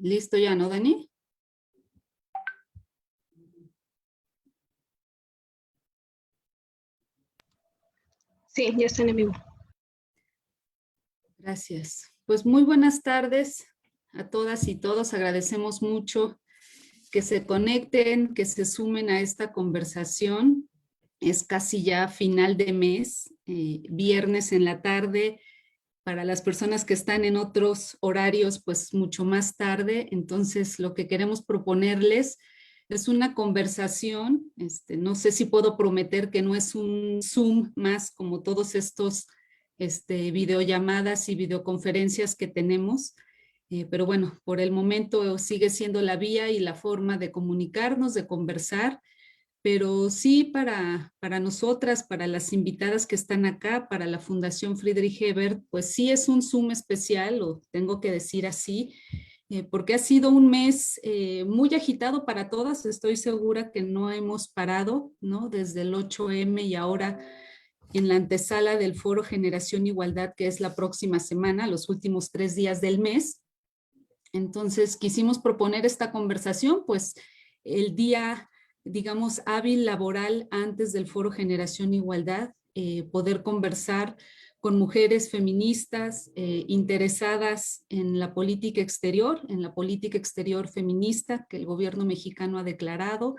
Listo ya, ¿no, Dani? Sí, ya está en vivo. Gracias. Pues muy buenas tardes a todas y todos. Agradecemos mucho que se conecten, que se sumen a esta conversación. Es casi ya final de mes, viernes en la tarde. Para las personas que están en otros horarios, pues mucho más tarde. Entonces, lo que queremos proponerles es una conversación. No sé si puedo prometer que no es un Zoom más como todos estos videollamadas y videoconferencias que tenemos. Pero bueno, por el momento sigue siendo la vía y la forma de comunicarnos, de conversar, pero sí para nosotras, para las invitadas que están acá, para la Fundación Friedrich Ebert, pues sí es un Zoom especial, lo tengo que decir así, porque ha sido un mes muy agitado para todas. Estoy segura que no hemos parado, ¿no? Desde el 8M y ahora en la antesala del Foro Generación Igualdad, que es la próxima semana, los últimos 3 días del mes. Entonces quisimos proponer esta conversación, pues el día, digamos, hábil laboral antes del Foro Generación Igualdad, poder conversar con mujeres feministas interesadas en la política exterior feminista que el gobierno mexicano ha declarado,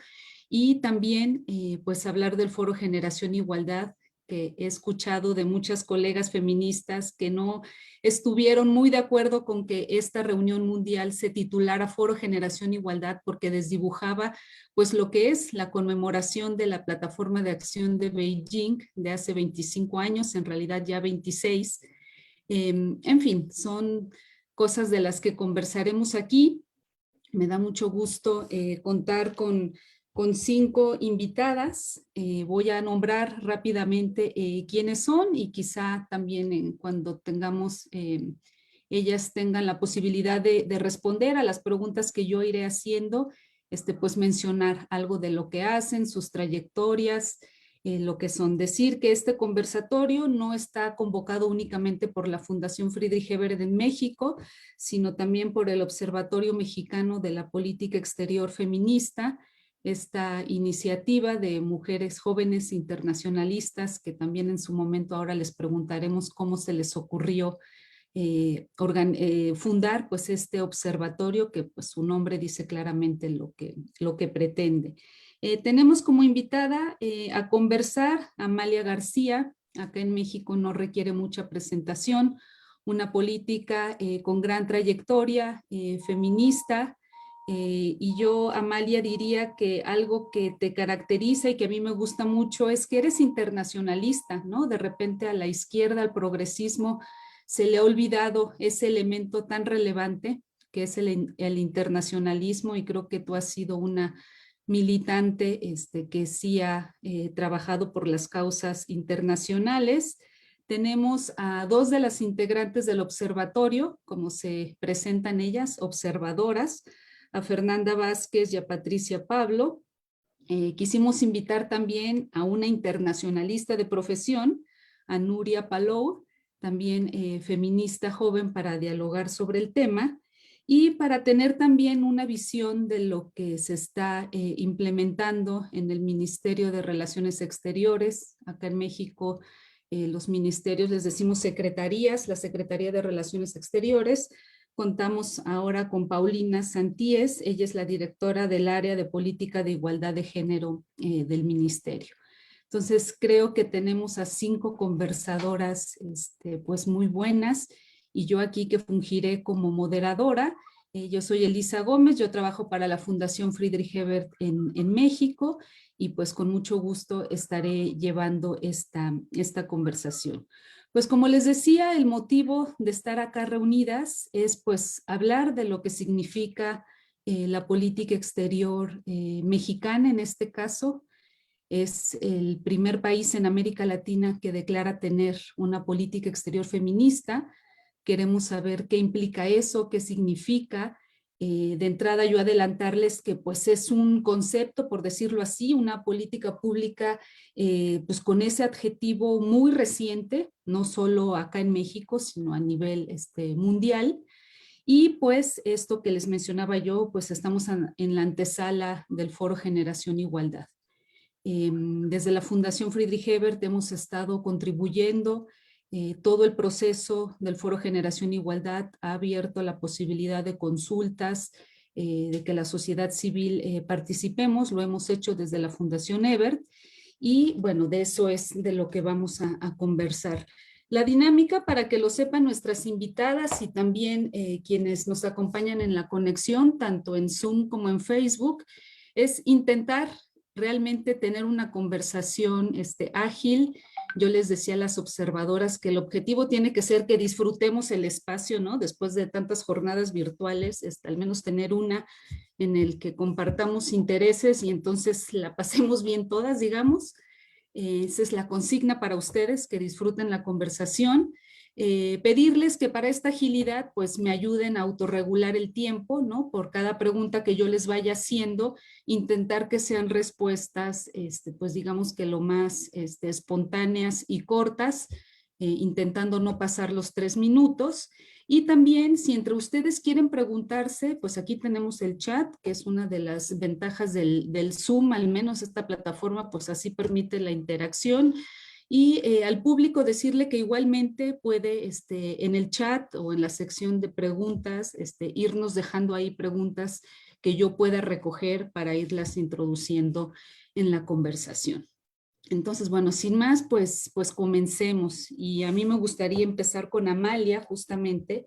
y también pues hablar del Foro Generación Igualdad, que he escuchado de muchas colegas feministas que no estuvieron muy de acuerdo con que esta reunión mundial se titulara Foro Generación Igualdad, porque desdibujaba pues lo que es la conmemoración de la Plataforma de Acción de Beijing de hace 25 años, en realidad ya 26. En fin, son cosas de las que conversaremos aquí. Me da mucho gusto contar con 5 invitadas. Voy a nombrar rápidamente quiénes son, y quizá también cuando tengamos, ellas tengan la posibilidad de responder a las preguntas que yo iré haciendo, pues mencionar algo de lo que hacen, sus trayectorias, lo que son. Decir que este conversatorio no está convocado únicamente por la Fundación Friedrich Ebert en México, sino también por el Observatorio Mexicano de la Política Exterior Feminista, esta iniciativa de mujeres jóvenes internacionalistas, que también en su momento ahora les preguntaremos cómo se les ocurrió fundar pues este observatorio, que pues su nombre dice claramente lo que pretende. Tenemos como invitada a conversar a Amalia García. Acá en México no requiere mucha presentación, una política con gran trayectoria feminista. Y yo, Amalia, diría que algo que te caracteriza y que a mí me gusta mucho es que eres internacionalista, ¿no? De repente a la izquierda, al progresismo, se le ha olvidado ese elemento tan relevante que es el internacionalismo, y creo que tú has sido una militante que sí ha trabajado por las causas internacionales. Tenemos a 2 de las integrantes del observatorio, como se presentan ellas, observadoras, a Fernanda Vázquez y a Patricia Pablo. Quisimos invitar también a una internacionalista de profesión, a Nuria Palou, también feminista joven, para dialogar sobre el tema y para tener también una visión de lo que se está implementando en el Ministerio de Relaciones Exteriores. Acá en México, los ministerios les decimos secretarías, la Secretaría de Relaciones Exteriores. Contamos ahora con Paulina Santíes, ella es la directora del área de política de igualdad de género del ministerio. Entonces creo que tenemos a 5 conversadoras pues muy buenas, y yo aquí que fungiré como moderadora. Yo soy Elisa Gómez, yo trabajo para la Fundación Friedrich Ebert en México, y pues con mucho gusto estaré llevando esta conversación. Pues como les decía, el motivo de estar acá reunidas es pues hablar de lo que significa la política exterior mexicana. En este caso, es el primer país en América Latina que declara tener una política exterior feminista. Queremos saber qué implica eso, qué significa. De entrada, yo adelantarles que pues es un concepto, por decirlo así, una política pública pues con ese adjetivo muy reciente, no solo acá en México, sino a nivel mundial. Y pues esto que les mencionaba yo, pues estamos en la antesala del Foro Generación Igualdad. Desde la Fundación Friedrich Ebert hemos estado contribuyendo. Todo el proceso del Foro Generación Igualdad ha abierto la posibilidad de consultas, de que la sociedad civil participemos. Lo hemos hecho desde la Fundación Ebert y bueno, de eso es de lo que vamos a conversar. La dinámica, para que lo sepan nuestras invitadas y también quienes nos acompañan en la conexión, tanto en Zoom como en Facebook, es intentar realmente tener una conversación ágil. Yo les decía a las observadoras que el objetivo tiene que ser que disfrutemos el espacio, ¿no? Después de tantas jornadas virtuales, al menos tener una en el que compartamos intereses y entonces la pasemos bien todas, digamos. Esa es la consigna para ustedes, que disfruten la conversación. Pedirles que para esta agilidad pues me ayuden a autorregular el tiempo, ¿no? Por cada pregunta que yo les vaya haciendo, intentar que sean respuestas, pues digamos que lo más espontáneas y cortas, intentando no pasar los 3 minutos. Y también, si entre ustedes quieren preguntarse, pues aquí tenemos el chat, que es una de las ventajas del Zoom, al menos esta plataforma, pues así permite la interacción. Y al público decirle que igualmente puede en el chat o en la sección de preguntas irnos dejando ahí preguntas que yo pueda recoger para irlas introduciendo en la conversación. Entonces, bueno, sin más, pues comencemos. Y a mí me gustaría empezar con Amalia, justamente,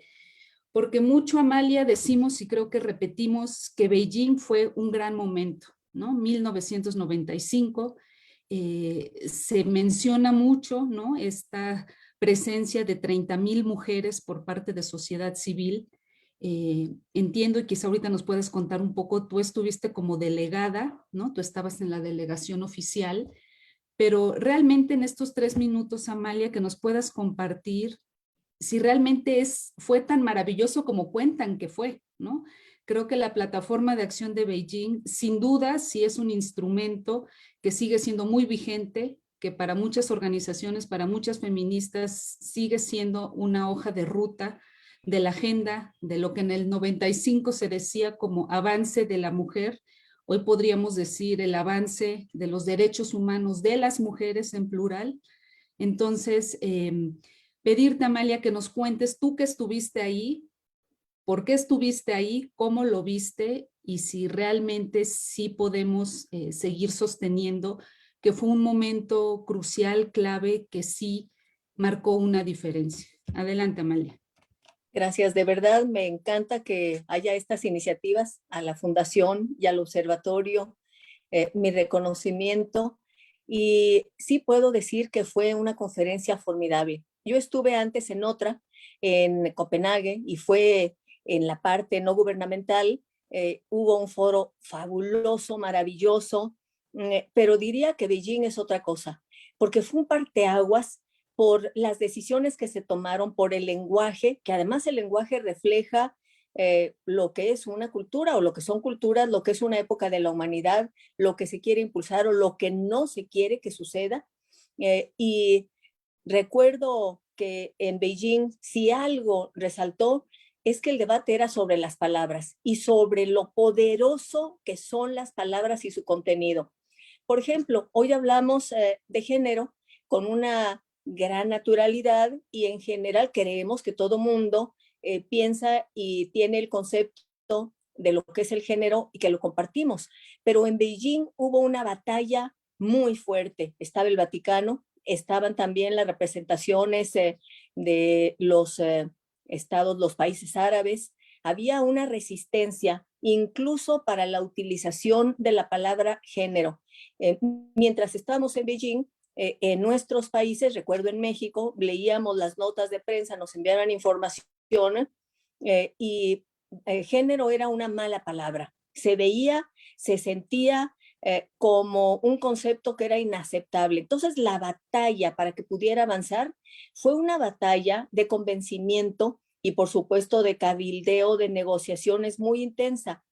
porque mucho, Amalia, decimos y creo que repetimos que Beijing fue un gran momento, ¿no? 1995, se menciona mucho, ¿no? Esta presencia de 30,000 mujeres por parte de sociedad civil. Entiendo, y quizá ahorita nos puedes contar un poco, tú estuviste como delegada, ¿no? Tú estabas en la delegación oficial, pero realmente en estos 3 minutos, Amalia, que nos puedas compartir si realmente fue tan maravilloso como cuentan que fue, ¿no? Creo que la plataforma de acción de Beijing, sin duda, sí es un instrumento que sigue siendo muy vigente, que para muchas organizaciones, para muchas feministas, sigue siendo una hoja de ruta de la agenda, de lo que en el 95 se decía como avance de la mujer. Hoy podríamos decir el avance de los derechos humanos de las mujeres en plural. Entonces, pedirte, Amalia, que nos cuentes tú que estuviste ahí, por qué estuviste ahí, cómo lo viste y si realmente sí podemos seguir sosteniendo que fue un momento crucial, clave, que sí marcó una diferencia. Adelante, Amalia. Gracias, de verdad me encanta que haya estas iniciativas a la Fundación y al Observatorio, mi reconocimiento. Y sí puedo decir que fue una conferencia formidable. Yo estuve antes en otra, en Copenhague, y fue en la parte no gubernamental. Hubo un foro fabuloso, maravilloso, pero diría que Beijing es otra cosa, porque fue un parteaguas por las decisiones que se tomaron, por el lenguaje, que además el lenguaje refleja lo que es una cultura o lo que son culturas, lo que es una época de la humanidad, lo que se quiere impulsar o lo que no se quiere que suceda. Y recuerdo que en Beijing, si algo resaltó, es que el debate era sobre las palabras y sobre lo poderoso que son las palabras y su contenido. Por ejemplo, hoy hablamos de género con una gran naturalidad y en general creemos que todo mundo piensa y tiene el concepto de lo que es el género y que lo compartimos. Pero en Beijing hubo una batalla muy fuerte. Estaba el Vaticano, estaban también las representaciones de los estados, los países árabes. Había una resistencia incluso para la utilización de la palabra género. Mientras estábamos en Beijing, en nuestros países, recuerdo en México, leíamos las notas de prensa, nos enviaban información y género era una mala palabra. Se veía, se sentía como un concepto que era inaceptable. Entonces, la batalla para que pudiera avanzar fue una batalla de convencimiento y, por supuesto, de cabildeo, de negociaciones muy intensa.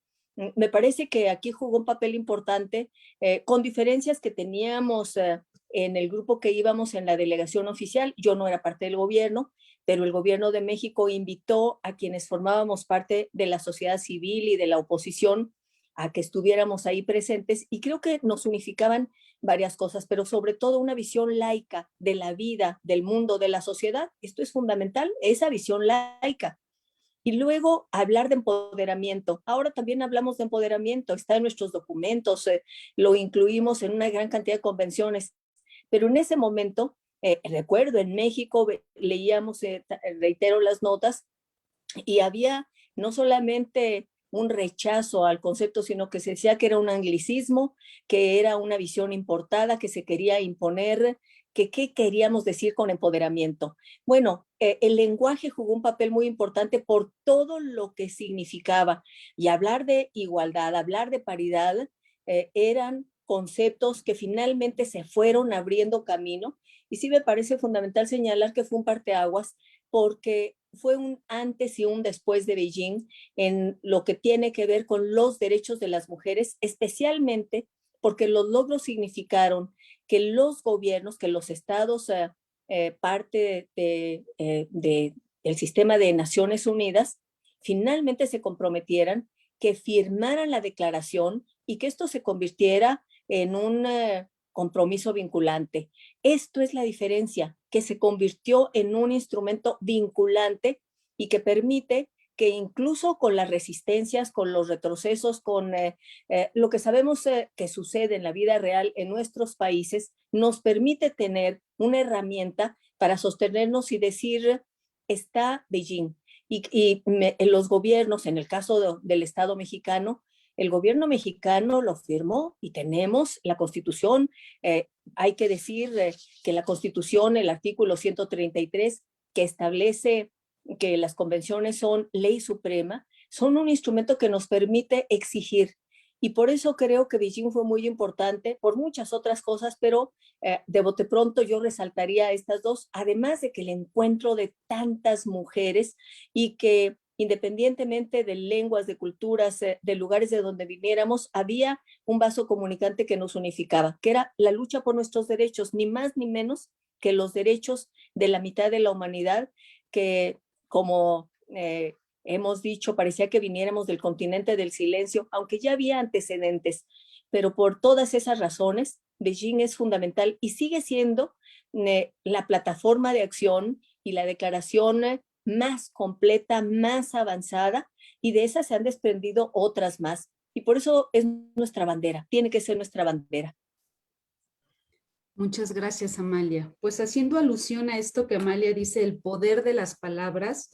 Me parece que aquí jugó un papel importante, con diferencias que teníamos en el grupo que íbamos en la delegación oficial. Yo no era parte del gobierno, pero el gobierno de México invitó a quienes formábamos parte de la sociedad civil y de la oposición a que estuviéramos ahí presentes, y creo que nos unificaban varias cosas, pero sobre todo una visión laica de la vida, del mundo, de la sociedad. Esto es fundamental, esa visión laica. Y luego hablar de empoderamiento. Ahora también hablamos de empoderamiento, está en nuestros documentos, lo incluimos en una gran cantidad de convenciones, pero en ese momento, recuerdo, en México leíamos, reitero las notas, y había no solamente un rechazo al concepto, sino que se decía que era un anglicismo, que era una visión importada, que se quería imponer, que qué queríamos decir con empoderamiento. Bueno, el lenguaje jugó un papel muy importante por todo lo que significaba, y hablar de igualdad, hablar de paridad, eran conceptos que finalmente se fueron abriendo camino, y sí me parece fundamental señalar que fue un parteaguas, porque fue un antes y un después de Beijing en lo que tiene que ver con los derechos de las mujeres, especialmente porque los logros significaron que los gobiernos, que los estados, parte del sistema de Naciones Unidas, finalmente se comprometieran, que firmaran la declaración y que esto se convirtiera en un compromiso vinculante. Esto es la diferencia, que se convirtió en un instrumento vinculante y que permite que incluso con las resistencias, con los retrocesos, con lo que sabemos que sucede en la vida real en nuestros países, nos permite tener una herramienta para sostenernos y decir, está Beijing. En los gobiernos, en el caso del Estado mexicano, el gobierno mexicano lo firmó y tenemos la Constitución. Hay que decir que la Constitución, el artículo 133, que establece que las convenciones son ley suprema, son un instrumento que nos permite exigir. Y por eso creo que Beijing fue muy importante, por muchas otras cosas, pero de bote pronto yo resaltaría estas dos, además de que el encuentro de tantas mujeres y que independientemente de lenguas, de culturas, de lugares de donde viniéramos, había un vaso comunicante que nos unificaba, que era la lucha por nuestros derechos, ni más ni menos que los derechos de la mitad de la humanidad, que como hemos dicho, parecía que viniéramos del continente del silencio, aunque ya había antecedentes, pero por todas esas razones, Beijing es fundamental y sigue siendo la plataforma de acción y la declaración más completa, más avanzada, y de esas se han desprendido otras más. Y por eso es nuestra bandera, tiene que ser nuestra bandera. Muchas gracias, Amalia. Pues haciendo alusión a esto que Amalia dice, el poder de las palabras,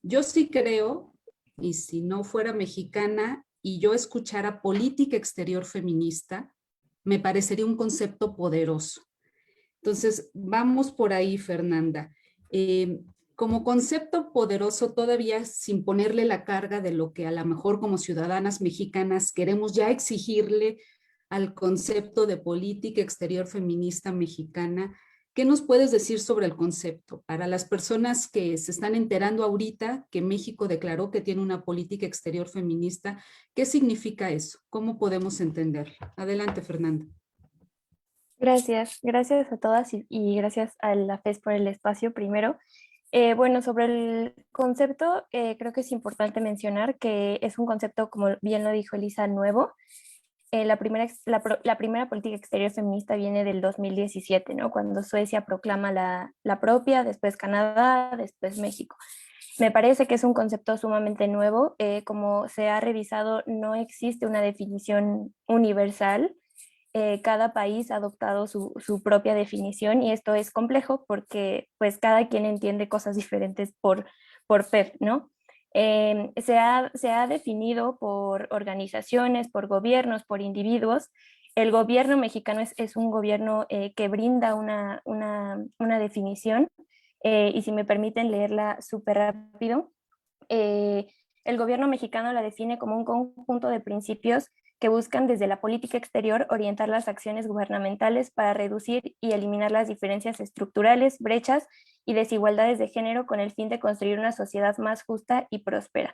yo sí creo, y si no fuera mexicana y yo escuchara política exterior feminista, me parecería un concepto poderoso. Entonces, vamos por ahí, Fernanda. Como concepto poderoso, todavía sin ponerle la carga de lo que a lo mejor como ciudadanas mexicanas queremos ya exigirle al concepto de política exterior feminista mexicana. ¿Qué nos puedes decir sobre el concepto? Para las personas que se están enterando ahorita que México declaró que tiene una política exterior feminista, ¿qué significa eso? ¿Cómo podemos entenderlo? Adelante, Fernanda. Gracias, gracias a todas y gracias a la FES por el espacio primero. Bueno, sobre el concepto, creo que es importante mencionar que es un concepto, como bien lo dijo Elisa, nuevo. La primera política exterior feminista viene del 2017, ¿no? Cuando Suecia proclama la propia, después Canadá, después México. Me parece que es un concepto sumamente nuevo. Como se ha revisado, no existe una definición universal. Cada país ha adoptado su propia definición y esto es complejo porque pues cada quien entiende cosas diferentes por PEF, ¿no? Se ha definido por organizaciones, por gobiernos, por individuos. El gobierno mexicano es un gobierno que brinda una definición y si me permiten leerla súper rápido, el gobierno mexicano la define como un conjunto de principios que buscan desde la política exterior orientar las acciones gubernamentales para reducir y eliminar las diferencias estructurales, brechas y desigualdades de género con el fin de construir una sociedad más justa y próspera.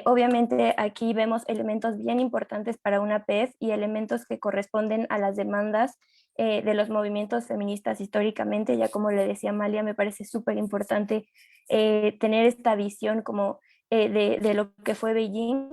Obviamente aquí vemos elementos bien importantes para una PEF y elementos que corresponden a las demandas de los movimientos feministas históricamente. Ya como le decía Amalia, me parece súper importante tener esta visión como de lo que fue Beijing,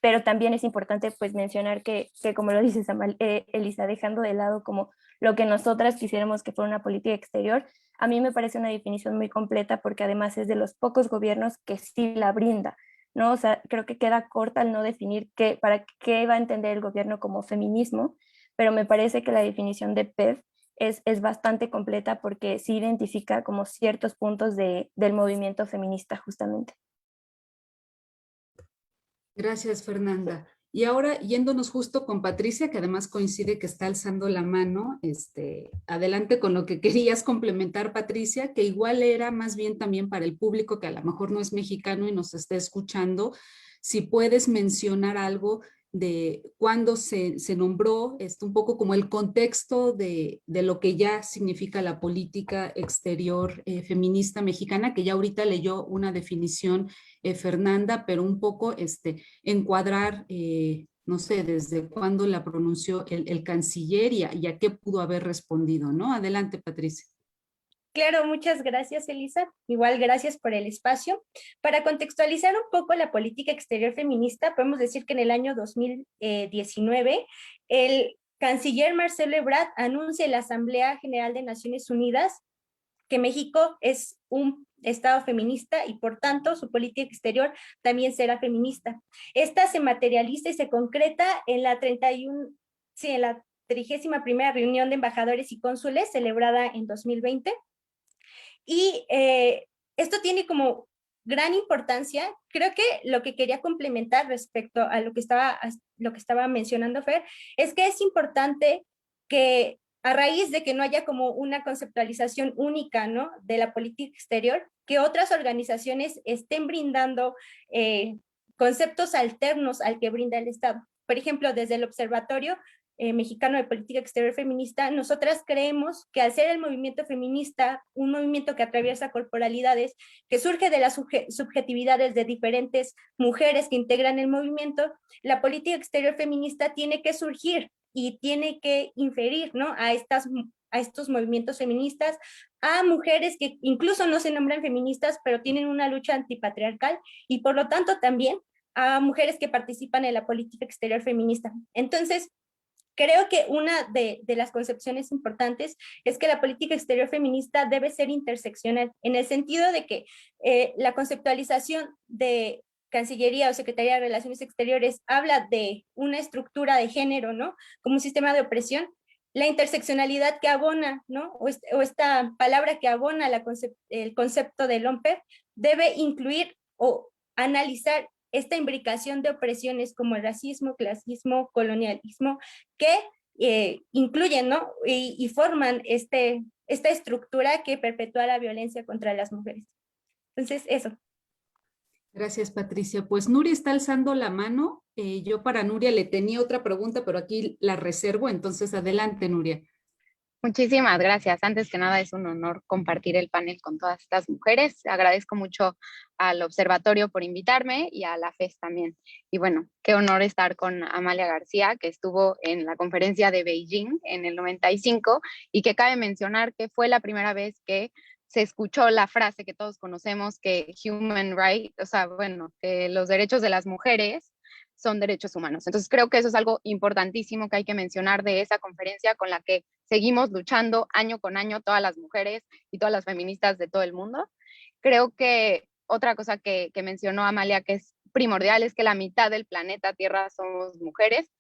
pero también es importante pues mencionar que como lo dices, Elisa, dejando de lado como lo que nosotras quisiéramos que fuera una política exterior, a mí me parece una definición muy completa porque además es de los pocos gobiernos que sí la brinda, ¿no? O sea, creo que queda corta al no definir para qué va a entender el gobierno como feminismo, pero me parece que la definición de PEF es bastante completa porque sí identifica como ciertos puntos del movimiento feminista justamente. Gracias, Fernanda. Y ahora yéndonos justo con Patricia, que además coincide que está alzando la mano, adelante con lo que querías complementar, Patricia, que igual era más bien también para el público que a lo mejor no es mexicano y nos esté escuchando, si puedes mencionar algo de cuándo se nombró, un poco como el contexto de lo que ya significa la política exterior feminista mexicana, que ya ahorita leyó una definición Fernanda, pero un poco encuadrar, no sé, desde cuándo la pronunció el canciller y a qué pudo haber respondido, ¿no? Adelante, Patricia. Claro, muchas gracias, Elisa. Igual, gracias por el espacio. Para contextualizar un poco la política exterior feminista, podemos decir que en el año 2019, el canciller Marcelo Ebrard anuncia en la Asamblea General de Naciones Unidas que México es un Estado feminista y por tanto su política exterior también será feminista. Esta se materializa y se concreta en la 31ª reunión de embajadores y cónsules celebrada en 2020. Y esto tiene como gran importancia. Creo que lo que quería complementar respecto a lo que estaba mencionando Fer, es que es importante que a raíz de que no haya como una conceptualización única, ¿no?, de la política exterior, que otras organizaciones estén brindando conceptos alternos al que brinda el Estado. Por ejemplo, desde el Observatorio Mexicano de Política Exterior Feminista, nosotras creemos que al ser el movimiento feminista un movimiento que atraviesa corporalidades, que surge de las subjetividades de diferentes mujeres que integran el movimiento, la política exterior feminista tiene que surgir y tiene que inferir, ¿no?, a estos movimientos feministas, a mujeres que incluso no se nombran feministas, pero tienen una lucha antipatriarcal y por lo tanto también a mujeres que participan en la política exterior feminista. Entonces, creo que una de las concepciones importantes es que la política exterior feminista debe ser interseccional, en el sentido de que la conceptualización de Cancillería o Secretaría de Relaciones Exteriores habla de una estructura de género, ¿no?, como un sistema de opresión. La interseccionalidad que abona, ¿no?, o esta palabra que abona el concepto del LOMPER debe incluir o analizar esta imbricación de opresiones como el racismo, clasismo, colonialismo, que incluyen, ¿no?, y forman esta estructura que perpetúa la violencia contra las mujeres. Entonces, eso. Gracias, Patricia. Pues Nuria está alzando la mano. Yo para Nuria le tenía otra pregunta, pero aquí la reservo. Entonces, adelante, Nuria. Muchísimas gracias. Antes que nada, es un honor compartir el panel con todas estas mujeres. Agradezco mucho al Observatorio por invitarme y a la FES también. Y bueno, qué honor estar con Amalia García, que estuvo en la conferencia de Beijing en el 95 y que cabe mencionar que fue la primera vez que se escuchó la frase que todos conocemos, que human rights, o sea, bueno, que los derechos de las mujeres son derechos humanos. Entonces creo que eso es algo importantísimo que hay que mencionar de esa conferencia con la que seguimos luchando año con año todas las mujeres y todas las feministas de todo el mundo. Creo que otra cosa que mencionó Amalia que es primordial es que la mitad del planeta Tierra somos mujeres,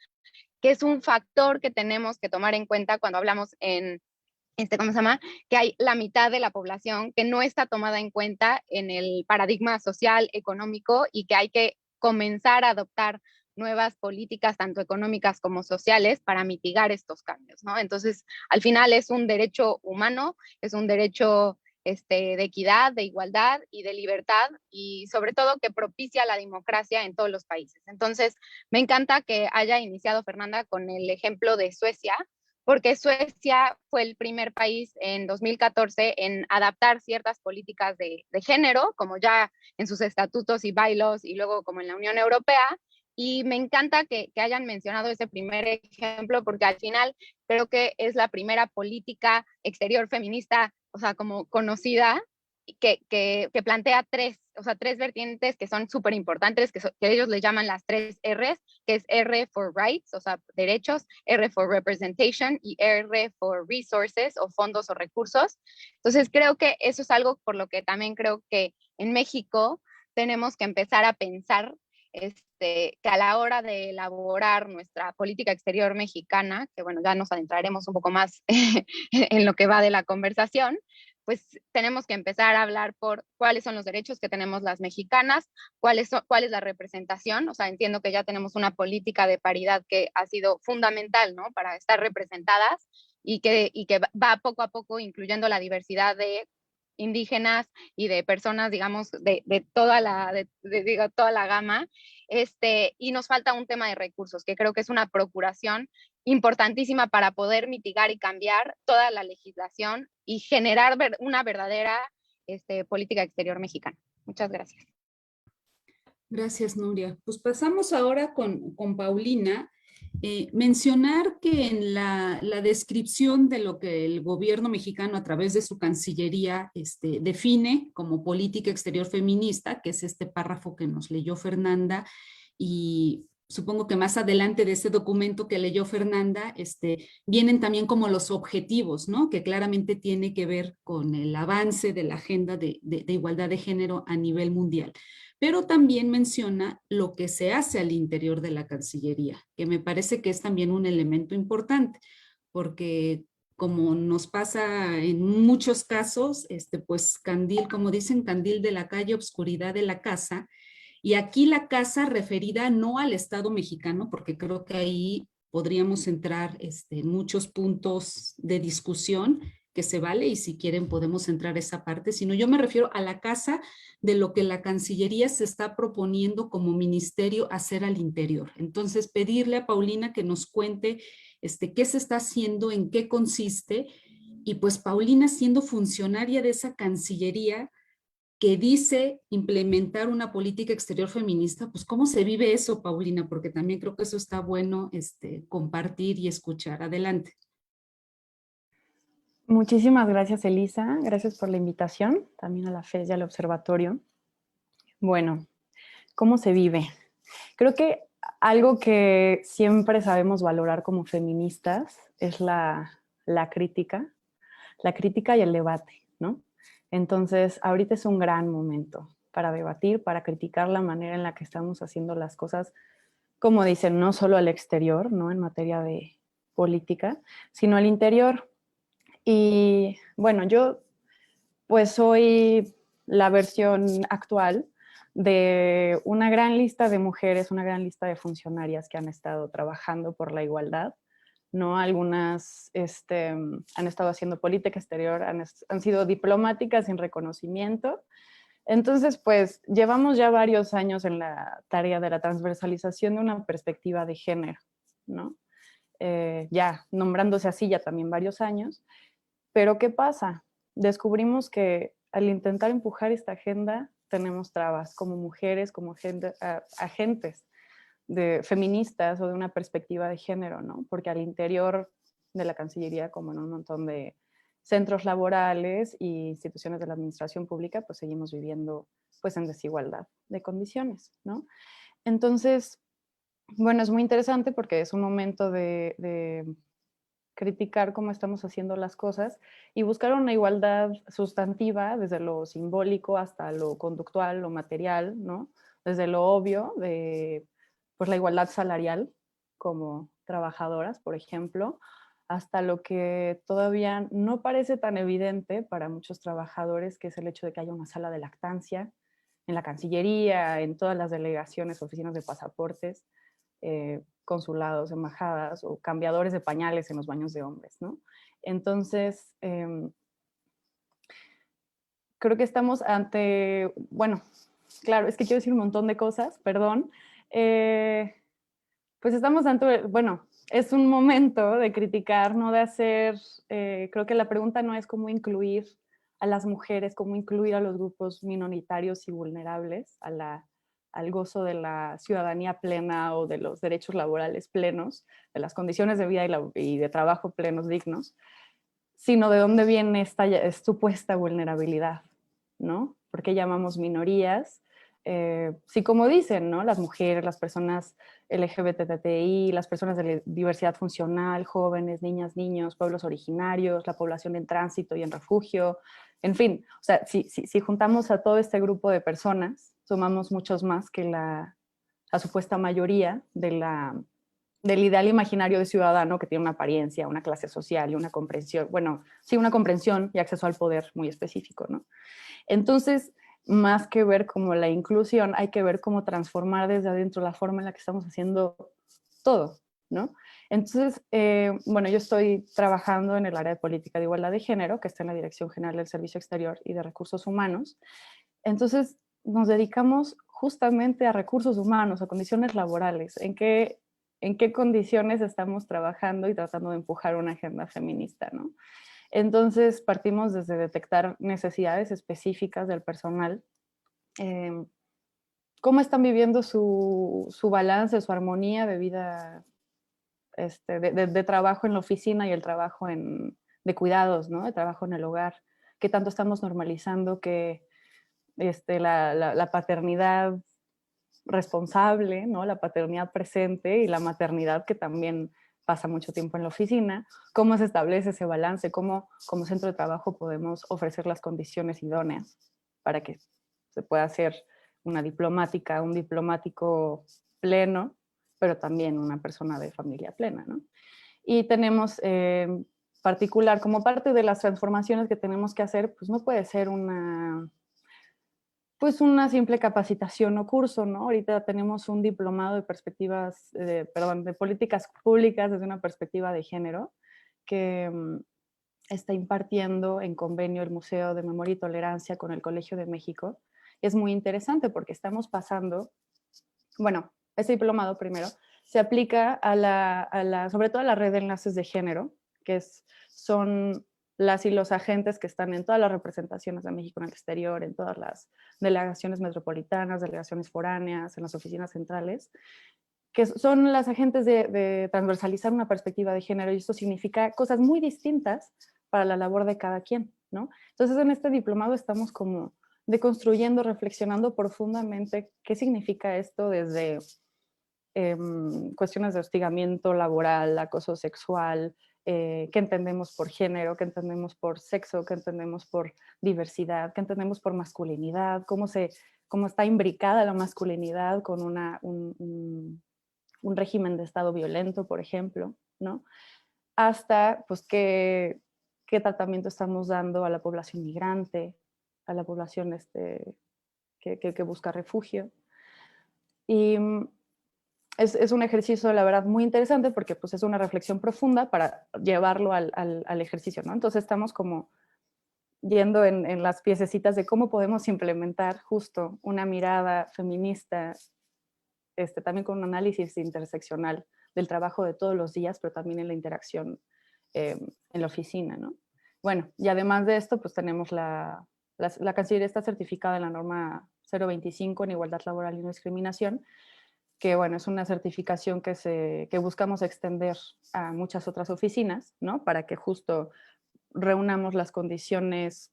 que es un factor que tenemos que tomar en cuenta cuando hablamos en ¿cómo se llama? Que hay la mitad de la población que no está tomada en cuenta en el paradigma social, económico, y que hay que comenzar a adoptar nuevas políticas, tanto económicas como sociales, para mitigar estos cambios, ¿no? Entonces, al final es un derecho humano, es un derecho de equidad, de igualdad y de libertad, y sobre todo que propicia la democracia en todos los países. Entonces, me encanta que haya iniciado Fernanda con el ejemplo de Suecia, porque Suecia fue el primer país en 2014 en adaptar ciertas políticas de género, como ya en sus estatutos y bylaws, y luego como en la Unión Europea, Y me encanta que hayan mencionado ese primer ejemplo, porque al final creo que es la primera política exterior feminista, o sea, como conocida, que plantea tres vertientes que son súper importantes, que ellos le llaman las 3 R's, que es R for rights, o sea, derechos, R for representation y R for resources, o fondos o recursos. Entonces creo que eso es algo por lo que también creo que en México tenemos que empezar a pensar que a la hora de elaborar nuestra política exterior mexicana, que bueno, ya nos adentraremos un poco más en lo que va de la conversación, pues tenemos que empezar a hablar por cuáles son los derechos que tenemos las mexicanas, cuál es la representación, o sea, entiendo que ya tenemos una política de paridad que ha sido fundamental, ¿no? Para estar representadas y que va poco a poco incluyendo la diversidad de indígenas y de personas, digamos, de toda la gama, y nos falta un tema de recursos, que creo que es una procuración importantísima para poder mitigar y cambiar toda la legislación y generar una verdadera política exterior mexicana. Muchas gracias. Gracias, Nuria. Pues pasamos ahora con Paulina. Mencionar que en la descripción de lo que el gobierno mexicano a través de su Cancillería define como política exterior feminista, que es este párrafo que nos leyó Fernanda, y supongo que más adelante de ese documento que leyó Fernanda, vienen también como los objetivos, ¿no? Que claramente tiene que ver con el avance de la agenda de igualdad de género a nivel mundial. Pero también menciona lo que se hace al interior de la Cancillería, que me parece que es también un elemento importante, porque como nos pasa en muchos casos, pues candil, como dicen, candil de la calle, obscuridad de la casa, y aquí la casa referida no al Estado mexicano, porque creo que ahí podríamos entrar en muchos puntos de discusión que se vale, y si quieren podemos entrar a esa parte, sino yo me refiero a la casa de lo que la Cancillería se está proponiendo como ministerio hacer al interior. Entonces, pedirle a Paulina que nos cuente qué se está haciendo, en qué consiste, y pues Paulina, siendo funcionaria de esa Cancillería que dice implementar una política exterior feminista, pues ¿cómo se vive eso, Paulina? Porque también creo que eso está bueno compartir y escuchar. Adelante. Muchísimas gracias, Elisa. Gracias por la invitación, también a la FES y al observatorio. Bueno, ¿cómo se vive? Creo que algo que siempre sabemos valorar como feministas es la crítica y el debate, ¿no? Entonces, ahorita es un gran momento para debatir, para criticar la manera en la que estamos haciendo las cosas, como dicen, no solo al exterior, ¿no? En materia de política, sino al interior. Y bueno, yo pues soy la versión actual de una gran lista de mujeres, una gran lista de funcionarias que han estado trabajando por la igualdad, ¿no? Algunas han estado haciendo política exterior, han sido diplomáticas sin reconocimiento. Entonces, pues llevamos ya varios años en la tarea de la transversalización de una perspectiva de género, ¿no? Ya nombrándose así ya también varios años. Pero ¿qué pasa? Descubrimos que al intentar empujar esta agenda tenemos trabas como mujeres, como agentes feministas o de una perspectiva de género, ¿no? Porque al interior de la Cancillería, como en un montón de centros laborales e instituciones de la administración pública, pues seguimos viviendo pues en desigualdad de condiciones, ¿no? Entonces, bueno, es muy interesante porque es un momento de criticar cómo estamos haciendo las cosas y buscar una igualdad sustantiva desde lo simbólico hasta lo conductual, lo material, ¿no? Desde lo obvio de pues, la igualdad salarial como trabajadoras, por ejemplo, hasta lo que todavía no parece tan evidente para muchos trabajadores, que es el hecho de que haya una sala de lactancia en la Cancillería, en todas las delegaciones, oficinas de pasaportes, consulados, embajadas o cambiadores de pañales en los baños de hombres, ¿no? Entonces, creo que estamos ante, bueno, claro, es que quiero decir un montón de cosas, perdón. Pues estamos ante, bueno, es un momento de criticar, no de hacer, creo que la pregunta no es cómo incluir a las mujeres, cómo incluir a los grupos minoritarios y vulnerables a la al gozo de la ciudadanía plena o de los derechos laborales plenos, de las condiciones de vida y de trabajo plenos, dignos, sino de dónde viene esta supuesta vulnerabilidad, ¿no? ¿Por qué llamamos minorías? Sí, como dicen, ¿no? Las mujeres, las personas LGBTI, las personas de diversidad funcional, jóvenes, niñas, niños, pueblos originarios, la población en tránsito y en refugio, en fin, o sea, si juntamos a todo este grupo de personas, sumamos muchos más que la supuesta mayoría del ideal imaginario de ciudadano que tiene una apariencia, una clase social y una comprensión, bueno, sí, una comprensión y acceso al poder muy específico, ¿no? Entonces, más que ver como la inclusión, hay que ver cómo transformar desde adentro la forma en la que estamos haciendo todo, ¿no? Entonces, bueno, yo estoy trabajando en el área de política de igualdad de género, que está en la Dirección General del Servicio Exterior y de Recursos Humanos. Entonces, nos dedicamos justamente a recursos humanos, a condiciones laborales, en qué condiciones estamos trabajando y tratando de empujar una agenda feminista, ¿no? Entonces partimos desde detectar necesidades específicas del personal, cómo están viviendo su balance, su armonía de vida, de trabajo en la oficina y el trabajo de cuidados, ¿no? De trabajo en el hogar, qué tanto estamos normalizando que la paternidad responsable, ¿no? La paternidad presente y la maternidad que también pasa mucho tiempo en la oficina, cómo se establece ese balance, cómo como centro de trabajo podemos ofrecer las condiciones idóneas para que se pueda hacer una diplomática, un diplomático pleno, pero también una persona de familia plena, ¿no? Y tenemos particular, como parte de las transformaciones que tenemos que hacer, pues no puede ser una simple capacitación o curso, ¿no? Ahorita tenemos un diplomado de perspectivas, de políticas públicas desde una perspectiva de género que está impartiendo en convenio el Museo de Memoria y Tolerancia con el Colegio de México. Es muy interesante porque estamos pasando, bueno, este diplomado primero se aplica sobre todo a la red de enlaces de género, que son las y los agentes que están en todas las representaciones de México en el exterior, en todas las delegaciones metropolitanas, delegaciones foráneas, en las oficinas centrales, que son las agentes de transversalizar una perspectiva de género, y esto significa cosas muy distintas para la labor de cada quien, ¿no? Entonces, en este diplomado estamos como deconstruyendo, reflexionando profundamente qué significa esto desde cuestiones de hostigamiento laboral, acoso sexual, qué entendemos por género, qué entendemos por sexo, qué entendemos por diversidad, qué entendemos por masculinidad, cómo está imbricada la masculinidad con un régimen de Estado violento, por ejemplo, ¿no? Hasta, pues, qué tratamiento estamos dando a la población migrante, a la población que busca refugio. Y es un ejercicio, la verdad, muy interesante porque pues, es una reflexión profunda para llevarlo al ejercicio, ¿no? Entonces estamos como yendo en las piececitas de cómo podemos implementar justo una mirada feminista, también con un análisis interseccional del trabajo de todos los días, pero también en la interacción en la oficina, ¿no? Bueno, y además de esto, pues tenemos la Cancillería está certificada en la norma 025 en igualdad laboral y no discriminación, que bueno, es una certificación que buscamos extender a muchas otras oficinas, ¿no? Para que justo reunamos las condiciones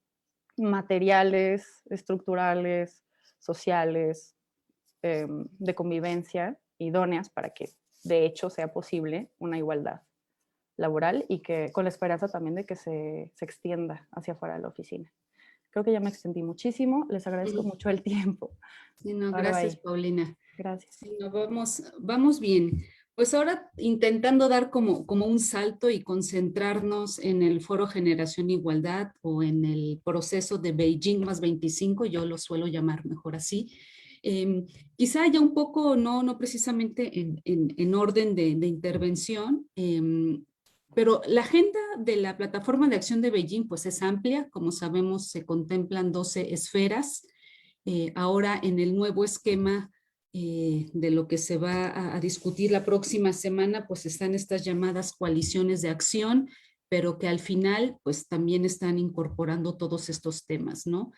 materiales, estructurales, sociales, de convivencia idóneas para que de hecho sea posible una igualdad laboral y que con la esperanza también de que se extienda hacia afuera de la oficina. Creo que ya me extendí muchísimo, les agradezco mucho el tiempo. Sí, no, gracias, Paulina. Gracias. Sí, no, vamos bien. Pues ahora intentando dar como un salto y concentrarnos en el Foro Generación Igualdad o en el proceso de Beijing +25, yo lo suelo llamar mejor así. Quizá ya un poco, no precisamente en orden de intervención, pero la agenda de la Plataforma de Acción de Beijing pues es amplia, como sabemos se contemplan 12 esferas. Ahora en el nuevo esquema de lo que se va a discutir la próxima semana, pues están estas llamadas coaliciones de acción, pero que al final pues también están incorporando todos estos temas, ¿no?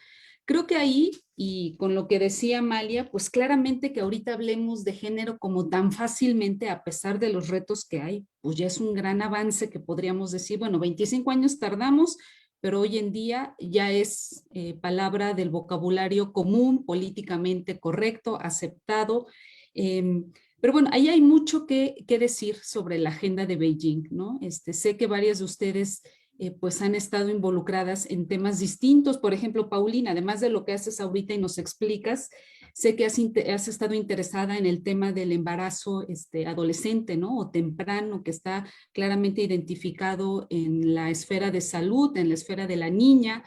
Creo que ahí, y con lo que decía Amalia, pues claramente que ahorita hablemos de género como tan fácilmente, a pesar de los retos que hay, pues ya es un gran avance que podríamos decir, bueno, 25 años tardamos, pero hoy en día ya es palabra del vocabulario común, políticamente correcto, aceptado. Pero bueno, ahí hay mucho que decir sobre la agenda de Beijing, ¿no? Sé que varias de ustedes pues han estado involucradas en temas distintos. Por ejemplo, Paulina, además de lo que haces ahorita y nos explicas, sé que has estado interesada en el tema del embarazo adolescente, ¿no? O temprano, que está claramente identificado en la esfera de salud, en la esfera de la niña.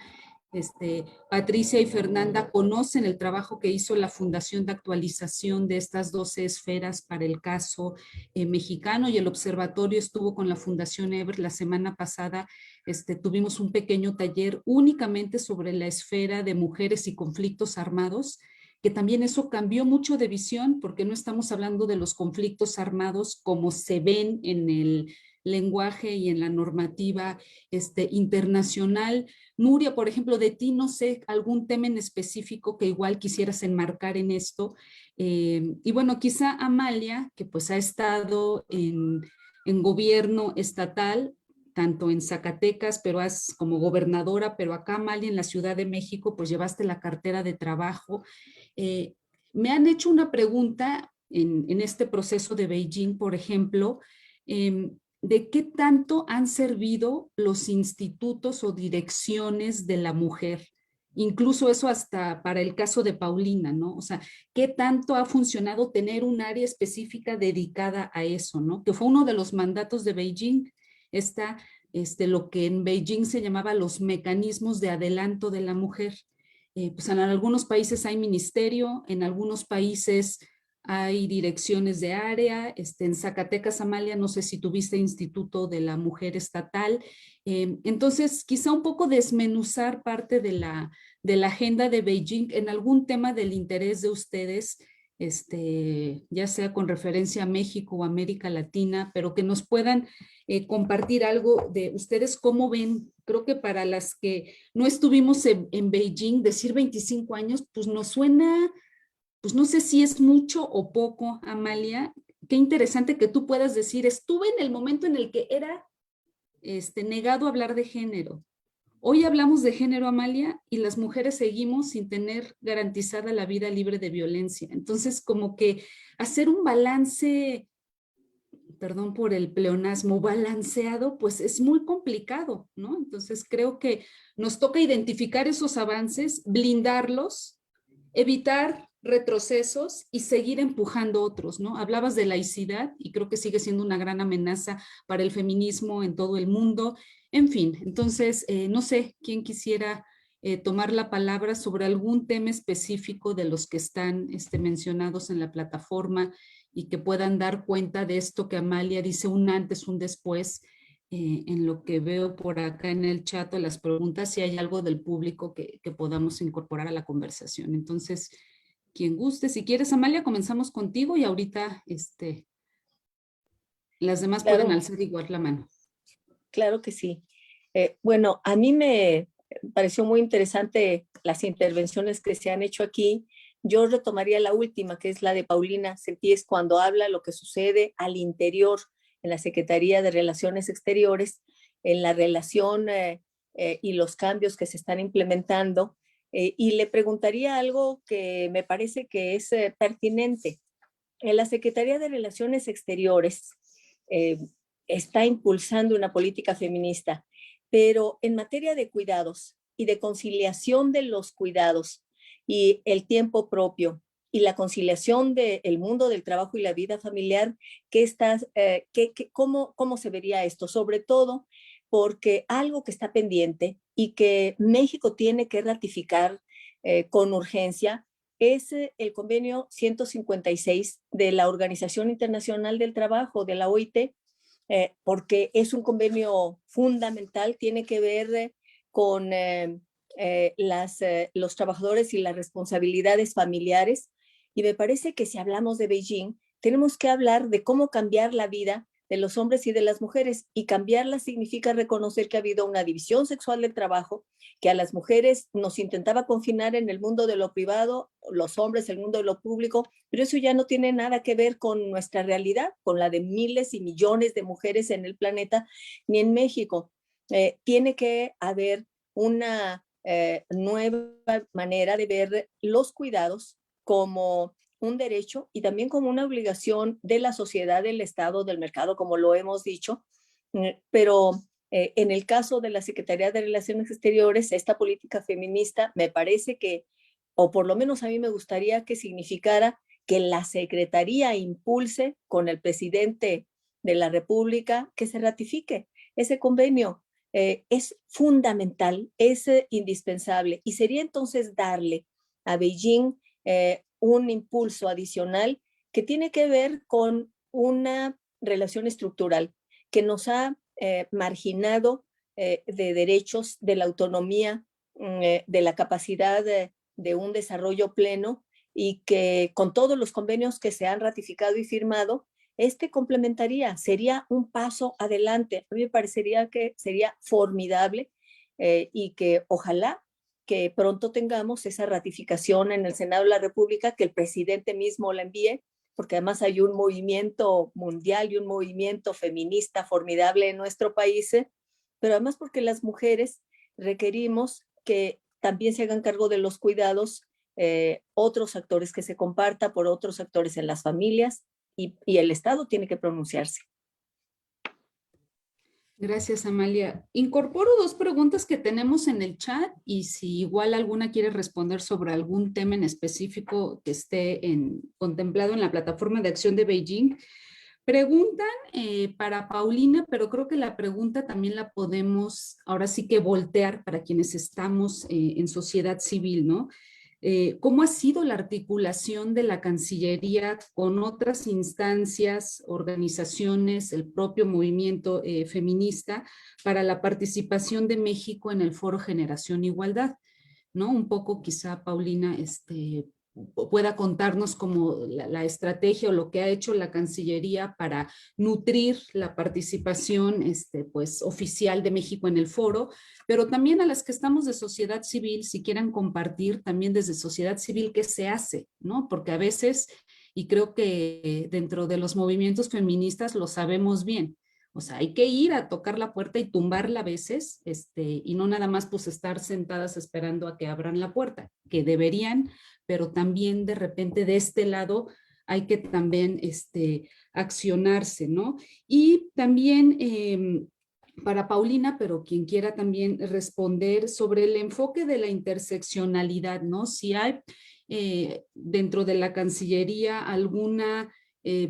Patricia y Fernanda conocen el trabajo que hizo la Fundación de Actualización de estas 12 esferas para el caso mexicano, y el observatorio estuvo con la Fundación Ever la semana pasada. Tuvimos un pequeño taller únicamente sobre la esfera de mujeres y conflictos armados, que también eso cambió mucho de visión, porque no estamos hablando de los conflictos armados como se ven en el lenguaje y en la normativa internacional. Nuria, por ejemplo, de ti no sé algún tema en específico que igual quisieras enmarcar en esto. Y bueno, quizá Amalia, que pues ha estado en gobierno estatal, tanto en Zacatecas, pero como gobernadora, pero acá, Amalia, en la Ciudad de México, pues llevaste la cartera de trabajo. Me han hecho una pregunta en este proceso de Beijing, por ejemplo, de qué tanto han servido los institutos o direcciones de la mujer. Incluso eso hasta para el caso de Paulina, ¿no? O sea, qué tanto ha funcionado tener un área específica dedicada a eso, ¿no? Que fue uno de los mandatos de Beijing, lo que en Beijing se llamaba los mecanismos de adelanto de la mujer. Pues en algunos países hay ministerio, en algunos países hay direcciones de área. En Zacatecas, Amalia, no sé si tuviste Instituto de la Mujer Estatal. Entonces, quizá un poco desmenuzar parte de la agenda de Beijing en algún tema del interés de ustedes, ya sea con referencia a México o América Latina, pero que nos puedan compartir algo de ustedes, cómo ven. Creo que para las que no estuvimos en Beijing, decir 25 años, pues nos suena, pues no sé si es mucho o poco, Amalia. Qué interesante que tú puedas decir, estuve en el momento en el que era negado hablar de género. Hoy hablamos de género, Amalia, y las mujeres seguimos sin tener garantizada la vida libre de violencia. Entonces, como que hacer un balance, perdón por el pleonasmo, balanceado, pues es muy complicado, ¿no? Entonces, creo que nos toca identificar esos avances, blindarlos, evitar retrocesos y seguir empujando otros, ¿no? Hablabas de laicidad y creo que sigue siendo una gran amenaza para el feminismo en todo el mundo. En fin, entonces, no sé quién quisiera tomar la palabra sobre algún tema específico de los que están mencionados en la plataforma y que puedan dar cuenta de esto que Amalia dice, un antes, un después. En lo que veo por acá en el chat o las preguntas, si hay algo del público que podamos incorporar a la conversación. Entonces, quien guste, si quieres, Amalia, comenzamos contigo y ahorita las demás Claro, pueden alzar igual la mano. claro que sí. Bueno, a mí me pareció muy interesante las intervenciones que se han hecho aquí. Yo retomaría la última, que es la de Paulina Sentíes, cuando habla lo que sucede al interior en la Secretaría de Relaciones Exteriores, en la relación y los cambios que se están implementando. Y le preguntaría algo que me parece que es pertinente. En la Secretaría de Relaciones Exteriores está impulsando una política feminista, pero en materia de cuidados y de conciliación de los cuidados y el tiempo propio y la conciliación del mundo del trabajo y la vida familiar, ¿cómo se vería esto? Sobre todo porque algo que está pendiente y que México tiene que ratificar con urgencia es el convenio 156 de la Organización Internacional del Trabajo, de la OIT, porque es un convenio fundamental, tiene que ver con los trabajadores y las responsabilidades familiares. Y me parece que si hablamos de Beijing, tenemos que hablar de cómo cambiar la vida de los hombres y de las mujeres, y cambiarla significa reconocer que ha habido una división sexual del trabajo, que a las mujeres nos intentaba confinar en el mundo de lo privado, los hombres en el mundo de lo público, pero eso ya no tiene nada que ver con nuestra realidad, con la de miles y millones de mujeres en el planeta, ni en México. Tiene que haber una nueva manera de ver los cuidados como un derecho y también como una obligación de la sociedad, del Estado, del mercado, como lo hemos dicho. Pero en el caso de la Secretaría de Relaciones Exteriores, esta política feminista me parece que, o por lo menos a mí me gustaría que significara que la Secretaría impulse con el presidente de la República que se ratifique ese convenio. Es fundamental, es indispensable, y sería entonces darle a Beijing un impulso adicional que tiene que ver con una relación estructural que nos ha marginado de derechos, de la autonomía, de la capacidad de un desarrollo pleno, y que con todos los convenios que se han ratificado y firmado, complementaría, sería un paso adelante. A mí me parecería que sería formidable y que ojalá que pronto tengamos esa ratificación en el Senado de la República, que el presidente mismo la envíe, porque además hay un movimiento mundial y un movimiento feminista formidable en nuestro país, pero además porque las mujeres requerimos que también se hagan cargo de los cuidados otros actores, que se comparta por otros actores en las familias, y el Estado tiene que pronunciarse. Gracias, Amalia. Incorporo dos preguntas que tenemos en el chat, y si igual alguna quiere responder sobre algún tema en específico que esté contemplado en la plataforma de acción de Beijing. Preguntan para Paulina, pero creo que la pregunta también la podemos ahora sí que voltear para quienes estamos en sociedad civil, ¿no? ¿Cómo ha sido la articulación de la Cancillería con otras instancias, organizaciones, el propio movimiento feminista para la participación de México en el Foro Generación Igualdad? ¿No? Un poco quizá Paulina pueda contarnos como la estrategia o lo que ha hecho la Cancillería para nutrir la participación pues, oficial de México en el foro, pero también a las que estamos de sociedad civil, si quieran compartir también desde sociedad civil qué se hace, ¿no? Porque a veces, y creo que dentro de los movimientos feministas lo sabemos bien, o sea, hay que ir a tocar la puerta y tumbarla a veces, y no nada más pues estar sentadas esperando a que abran la puerta, que deberían, pero también de repente de este lado hay que también accionarse, ¿no? Y también para Paulina, pero quien quiera también responder sobre el enfoque de la interseccionalidad, ¿no? Si hay dentro de la Cancillería alguna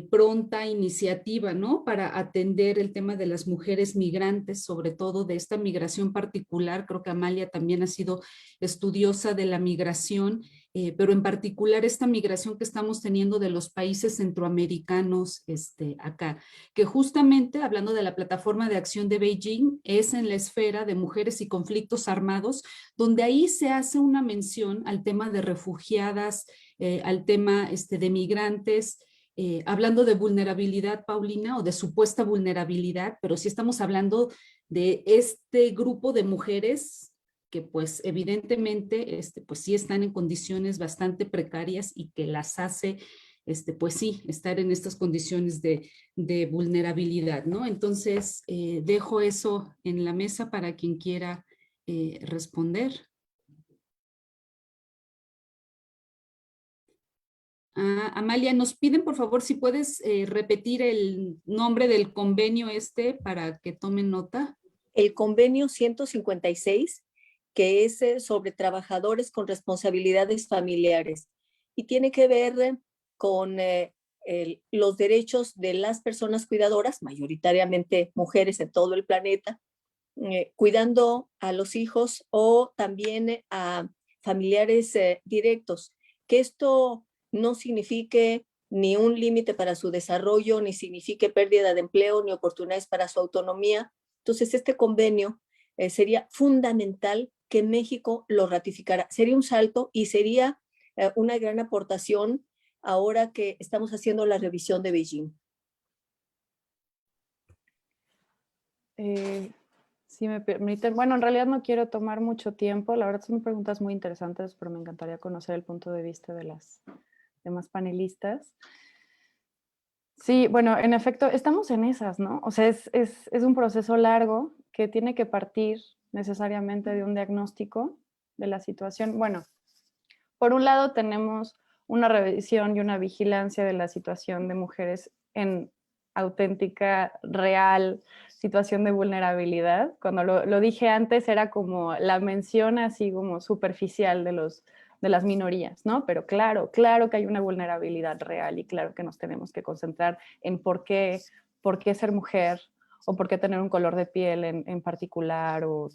pronta iniciativa, ¿no? Para atender el tema de las mujeres migrantes, sobre todo de esta migración particular. Creo que Amalia también ha sido estudiosa de la migración, pero en particular esta migración que estamos teniendo de los países centroamericanos acá, que justamente, hablando de la plataforma de acción de Beijing, es en la esfera de mujeres y conflictos armados, donde ahí se hace una mención al tema de refugiadas, al tema de migrantes, hablando de vulnerabilidad, Paulina, o de supuesta vulnerabilidad, pero sí estamos hablando de este grupo de mujeres que pues evidentemente pues sí están en condiciones bastante precarias y que las hace pues sí, estar en estas condiciones de vulnerabilidad, ¿no? Entonces, dejo eso en la mesa para quien quiera responder. Amalia, nos piden por favor si puedes repetir el nombre del convenio para que tomen nota. El convenio 156, que es sobre trabajadores con responsabilidades familiares, y tiene que ver con los derechos de las personas cuidadoras, mayoritariamente mujeres en todo el planeta, cuidando a los hijos o también a familiares directos. Que esto no signifique ni un límite para su desarrollo, ni signifique pérdida de empleo, ni oportunidades para su autonomía. Entonces, este convenio sería fundamental que México lo ratificara. Sería un salto y sería una gran aportación ahora que estamos haciendo la revisión de Beijing. Si me permiten, bueno, en realidad no quiero tomar mucho tiempo, la verdad son preguntas muy interesantes, pero me encantaría conocer el punto de vista de las demás panelistas. Sí, bueno, en efecto, estamos en esas, ¿no? O sea, es un proceso largo que tiene que partir necesariamente de un diagnóstico de la situación. Bueno, por un lado tenemos una revisión y una vigilancia de la situación de mujeres en auténtica, real situación de vulnerabilidad. Cuando lo dije antes era como la mención así como superficial de las minorías, ¿no? Pero claro que hay una vulnerabilidad real y claro que nos tenemos que concentrar en por qué ser mujer o por qué tener un color de piel en particular o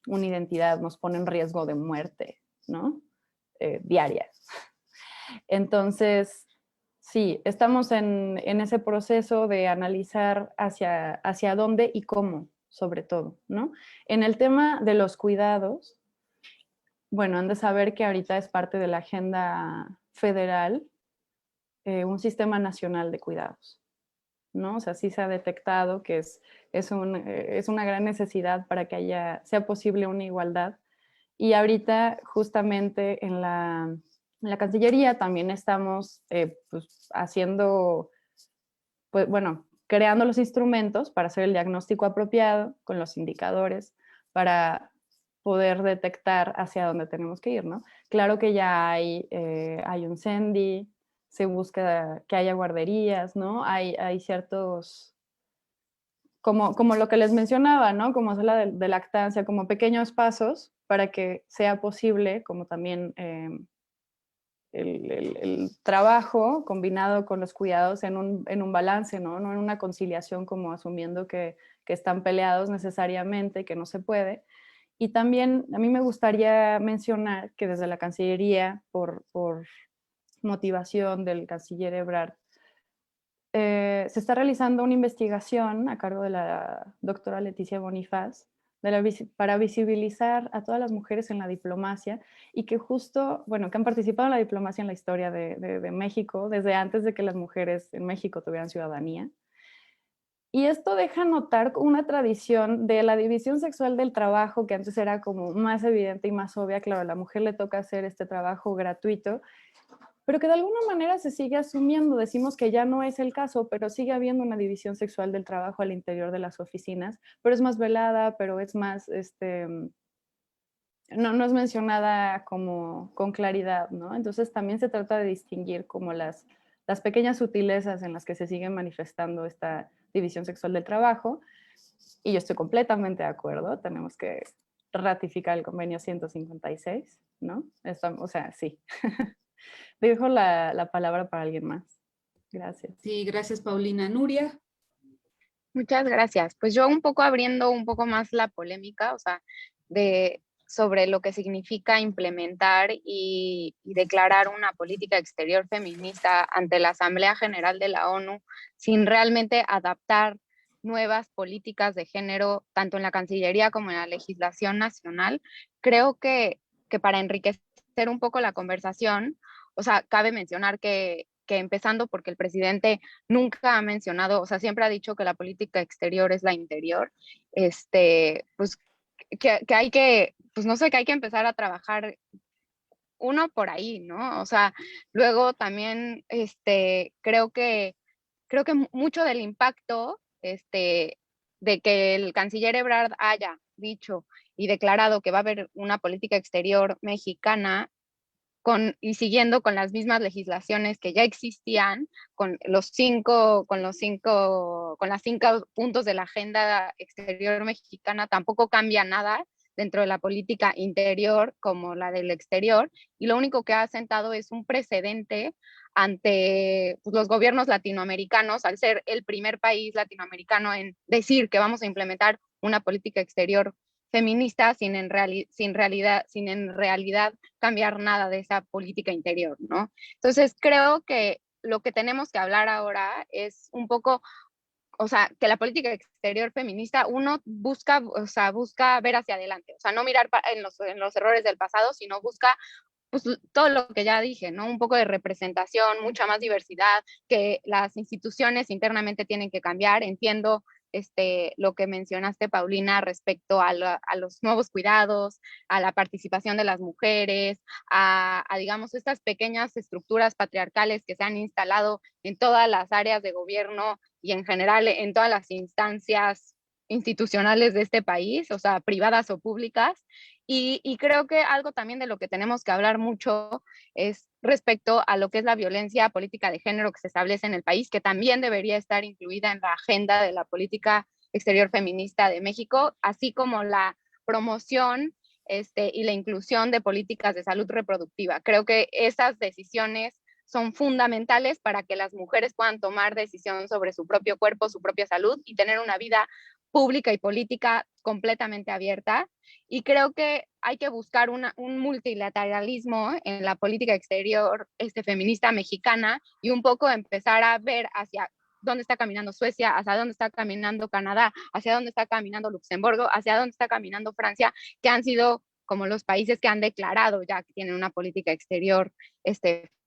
una identidad nos pone en riesgo de muerte, ¿no? Diaria. Entonces, sí, estamos en ese proceso de analizar hacia dónde y cómo, sobre todo, ¿no? En el tema de los cuidados, bueno, han de saber que ahorita es parte de la agenda federal un sistema nacional de cuidados, ¿no? O sea, sí se ha detectado que es una gran necesidad para que sea posible una igualdad. Y ahorita, justamente en la Cancillería, también estamos pues, creando los instrumentos para hacer el diagnóstico apropiado con los indicadores para poder detectar hacia dónde tenemos que ir, ¿no? Claro que ya hay un CENDI, se busca que haya guarderías, ¿no? Hay ciertos, como lo que les mencionaba, ¿no? Como sala de lactancia, como pequeños pasos para que sea posible, como también el trabajo combinado con los cuidados en un balance, ¿no? No en una conciliación como asumiendo que están peleados necesariamente, que no se puede. Y también a mí me gustaría mencionar que desde la Cancillería, por motivación del canciller Ebrard, se está realizando una investigación a cargo de la doctora Leticia Bonifaz para visibilizar a todas las mujeres en la diplomacia y que justo, bueno, que han participado en la diplomacia en la historia de México, desde antes de que las mujeres en México tuvieran ciudadanía. Y esto deja notar una tradición de la división sexual del trabajo, que antes era como más evidente y más obvia. Claro, a la mujer le toca hacer este trabajo gratuito, pero que de alguna manera se sigue asumiendo. Decimos que ya no es el caso, pero sigue habiendo una división sexual del trabajo al interior de las oficinas, pero es más velada, pero es más, no es mencionada como con claridad, ¿no? Entonces también se trata de distinguir como las pequeñas sutilezas en las que se sigue manifestando esta división sexual del trabajo, y yo estoy completamente de acuerdo, tenemos que ratificar el convenio 156, ¿no? O sea, sí. Dejo la palabra para alguien más. Gracias. Sí, gracias, Paulina. Nuria. Muchas gracias. Pues yo un poco abriendo un poco más la polémica, o sea, sobre lo que significa implementar y declarar una política exterior feminista ante la Asamblea General de la ONU sin realmente adaptar nuevas políticas de género, tanto en la Cancillería como en la legislación nacional. Creo que para enriquecer un poco la conversación, o sea, cabe mencionar que empezando porque el presidente nunca ha mencionado, o sea, siempre ha dicho que la política exterior es la interior, pues que hay que, pues no sé, que hay que empezar a trabajar uno por ahí, ¿no? O sea, luego también, creo que mucho del impacto, de que el canciller Ebrard haya dicho y declarado que va a haber una política exterior mexicana y siguiendo con las mismas legislaciones que ya existían, con las 5 puntos de la agenda exterior mexicana, tampoco cambia nada dentro de la política interior como la del exterior, y lo único que ha sentado es un precedente ante pues, los gobiernos latinoamericanos, al ser el primer país latinoamericano en decir que vamos a implementar una política exterior feminista sin en realidad cambiar nada de esa política interior, ¿no? Entonces creo que lo que tenemos que hablar ahora es un poco, o sea, que la política exterior feminista, uno busca ver hacia adelante, o sea, no mirar en los errores del pasado, sino busca pues todo lo que ya dije, ¿no? Un poco de representación, mucha más diversidad, que las instituciones internamente tienen que cambiar. Entiendo lo que mencionaste, Paulina, respecto a los nuevos cuidados, a la participación de las mujeres, digamos, estas pequeñas estructuras patriarcales que se han instalado en todas las áreas de gobierno y en general en todas las instancias institucionales de este país, o sea, privadas o públicas. Y creo que algo también de lo que tenemos que hablar mucho es respecto a lo que es la violencia política de género que se establece en el país, que también debería estar incluida en la agenda de la política exterior feminista de México, así como la promoción y la inclusión de políticas de salud reproductiva. Creo que esas decisiones son fundamentales para que las mujeres puedan tomar decisión sobre su propio cuerpo, su propia salud y tener una vida pública y política completamente abierta. Y creo que hay que buscar un multilateralismo en la política exterior feminista mexicana y un poco empezar a ver hacia dónde está caminando Suecia, hacia dónde está caminando Canadá, hacia dónde está caminando Luxemburgo, hacia dónde está caminando Francia, que han sido como los países que han declarado ya que tienen una política exterior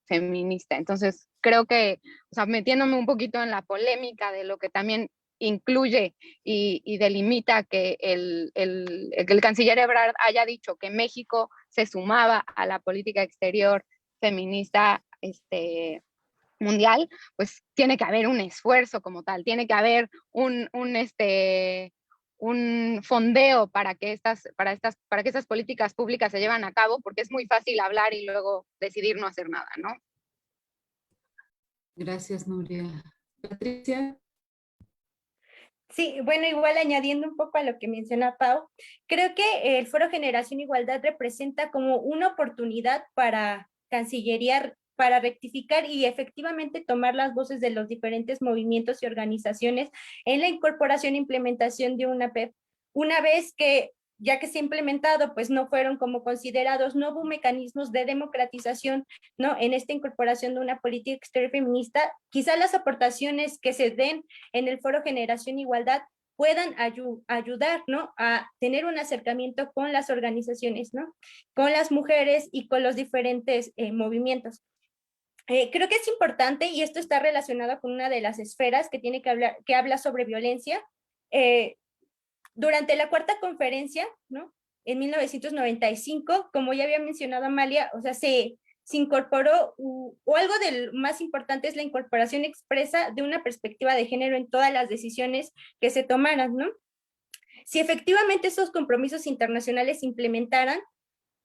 feminista. Entonces, creo que, o sea, metiéndome un poquito en la polémica de lo que también incluye y delimita que el canciller Ebrard haya dicho que México se sumaba a la política exterior feminista mundial, pues tiene que haber un esfuerzo como tal, tiene que haber un fondeo para que estas políticas públicas se lleven a cabo, porque es muy fácil hablar y luego decidir no hacer nada, ¿no? Gracias, Nuria. Patricia. Sí, bueno, igual añadiendo un poco a lo que menciona Pau, creo que el Foro Generación Igualdad representa como una oportunidad para Cancillería, para rectificar y efectivamente tomar las voces de los diferentes movimientos y organizaciones en la incorporación e implementación de una PEP. Una vez que, ya que se ha implementado, pues no fueron como considerados, no hubo mecanismos de democratización, ¿no? En esta incorporación de una política exterior feminista, quizás las aportaciones que se den en el Foro Generación Igualdad puedan ayudar, ¿no? A tener un acercamiento con las organizaciones, ¿no? Con las mujeres y con los diferentes movimientos. Creo que es importante, y esto está relacionado con una de las esferas que habla sobre violencia. Durante la cuarta conferencia, ¿no? En 1995, como ya había mencionado Amalia, o sea, se incorporó, o algo del más importante es la incorporación expresa de una perspectiva de género en todas las decisiones que se tomaran, ¿no? Si efectivamente esos compromisos internacionales se implementaran,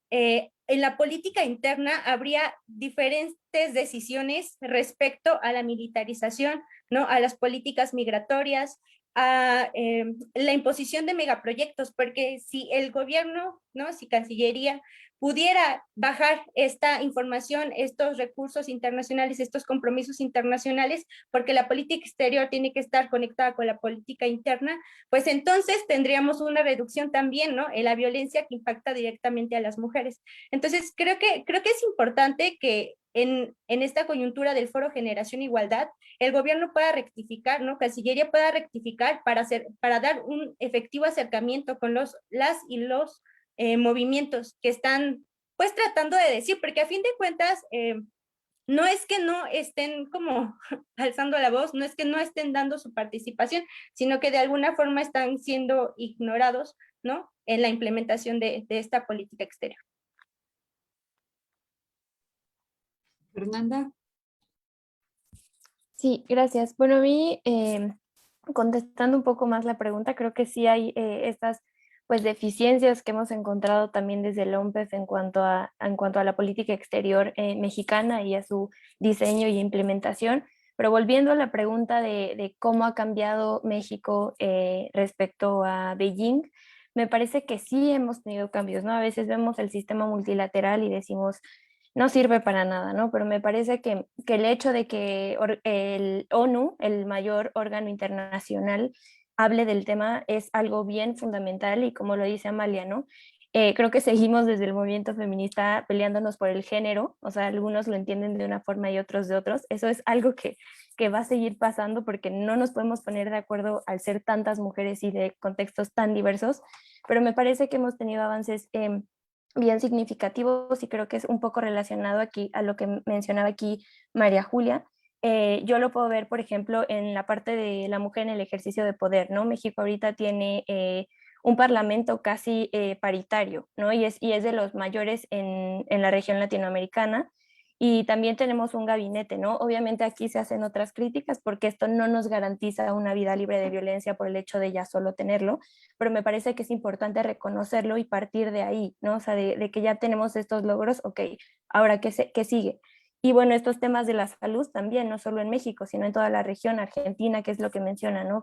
en la política interna habría diferentes decisiones respecto a la militarización, ¿no? A las políticas migratorias, a la imposición de megaproyectos, porque si el gobierno, ¿no? Si Cancillería pudiera bajar esta información, estos recursos internacionales, estos compromisos internacionales, porque la política exterior tiene que estar conectada con la política interna, pues entonces tendríamos una reducción también, ¿no? En la violencia que impacta directamente a las mujeres. Entonces, creo que es importante que en esta coyuntura del Foro Generación Igualdad, el gobierno pueda rectificar, ¿no? Cancillería pueda rectificar para dar un efectivo acercamiento con los movimientos que están pues tratando de decir, porque a fin de cuentas no es que no estén como alzando la voz, no es que no estén dando su participación, sino que de alguna forma están siendo ignorados, ¿no? En la implementación de esta política exterior. Fernanda. Sí, gracias. Bueno, a mí, contestando un poco más la pregunta, creo que sí hay estas pues deficiencias que hemos encontrado también desde el OMPEF en cuanto a la política exterior mexicana y a su diseño y implementación. Pero volviendo a la pregunta de cómo ha cambiado México respecto a Beijing, me parece que sí hemos tenido cambios, ¿no? A veces vemos el sistema multilateral y decimos, no sirve para nada, ¿no? Pero me parece que el hecho de que el ONU, el mayor órgano internacional, hable del tema es algo bien fundamental y como lo dice Amalia, ¿no? Creo que seguimos desde el movimiento feminista peleándonos por el género, o sea, algunos lo entienden de una forma y otros de otros. Eso es algo que va a seguir pasando porque no nos podemos poner de acuerdo al ser tantas mujeres y de contextos tan diversos, pero me parece que hemos tenido avances bien significativos y creo que es un poco relacionado aquí a lo que mencionaba aquí María Julia. yo lo puedo ver, por ejemplo, en la parte de la mujer en el ejercicio de poder, ¿no? México ahorita tiene un parlamento casi paritario, ¿no? Y es de los mayores en la región latinoamericana. Y también tenemos un gabinete, ¿no? Obviamente aquí se hacen otras críticas porque esto no nos garantiza una vida libre de violencia por el hecho de ya solo tenerlo, pero me parece que es importante reconocerlo y partir de ahí, ¿no? O sea, de que ya tenemos estos logros, ok, ahora ¿qué sigue? Y bueno, estos temas de la salud también, no solo en México, sino en toda la región, Argentina, que es lo que menciona, ¿no?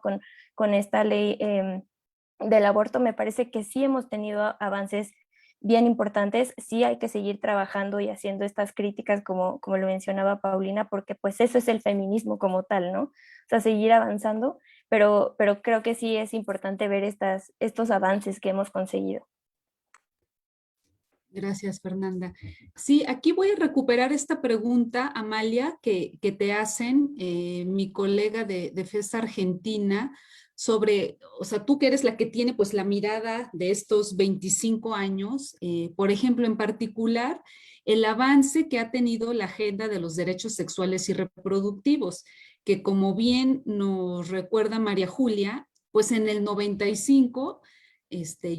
Con esta ley del aborto, me parece que sí hemos tenido avances bien importantes, sí hay que seguir trabajando y haciendo estas críticas como lo mencionaba Paulina, porque pues eso es el feminismo como tal, ¿no? O sea, seguir avanzando, pero creo que sí es importante ver estos avances que hemos conseguido. Gracias, Fernanda. Sí, aquí voy a recuperar esta pregunta, Amalia, que te hacen mi colega de FES Argentina sobre, o sea, tú que eres la que tiene pues la mirada de estos 25 años, por ejemplo, en particular, el avance que ha tenido la agenda de los derechos sexuales y reproductivos, que como bien nos recuerda María Julia, pues en el 95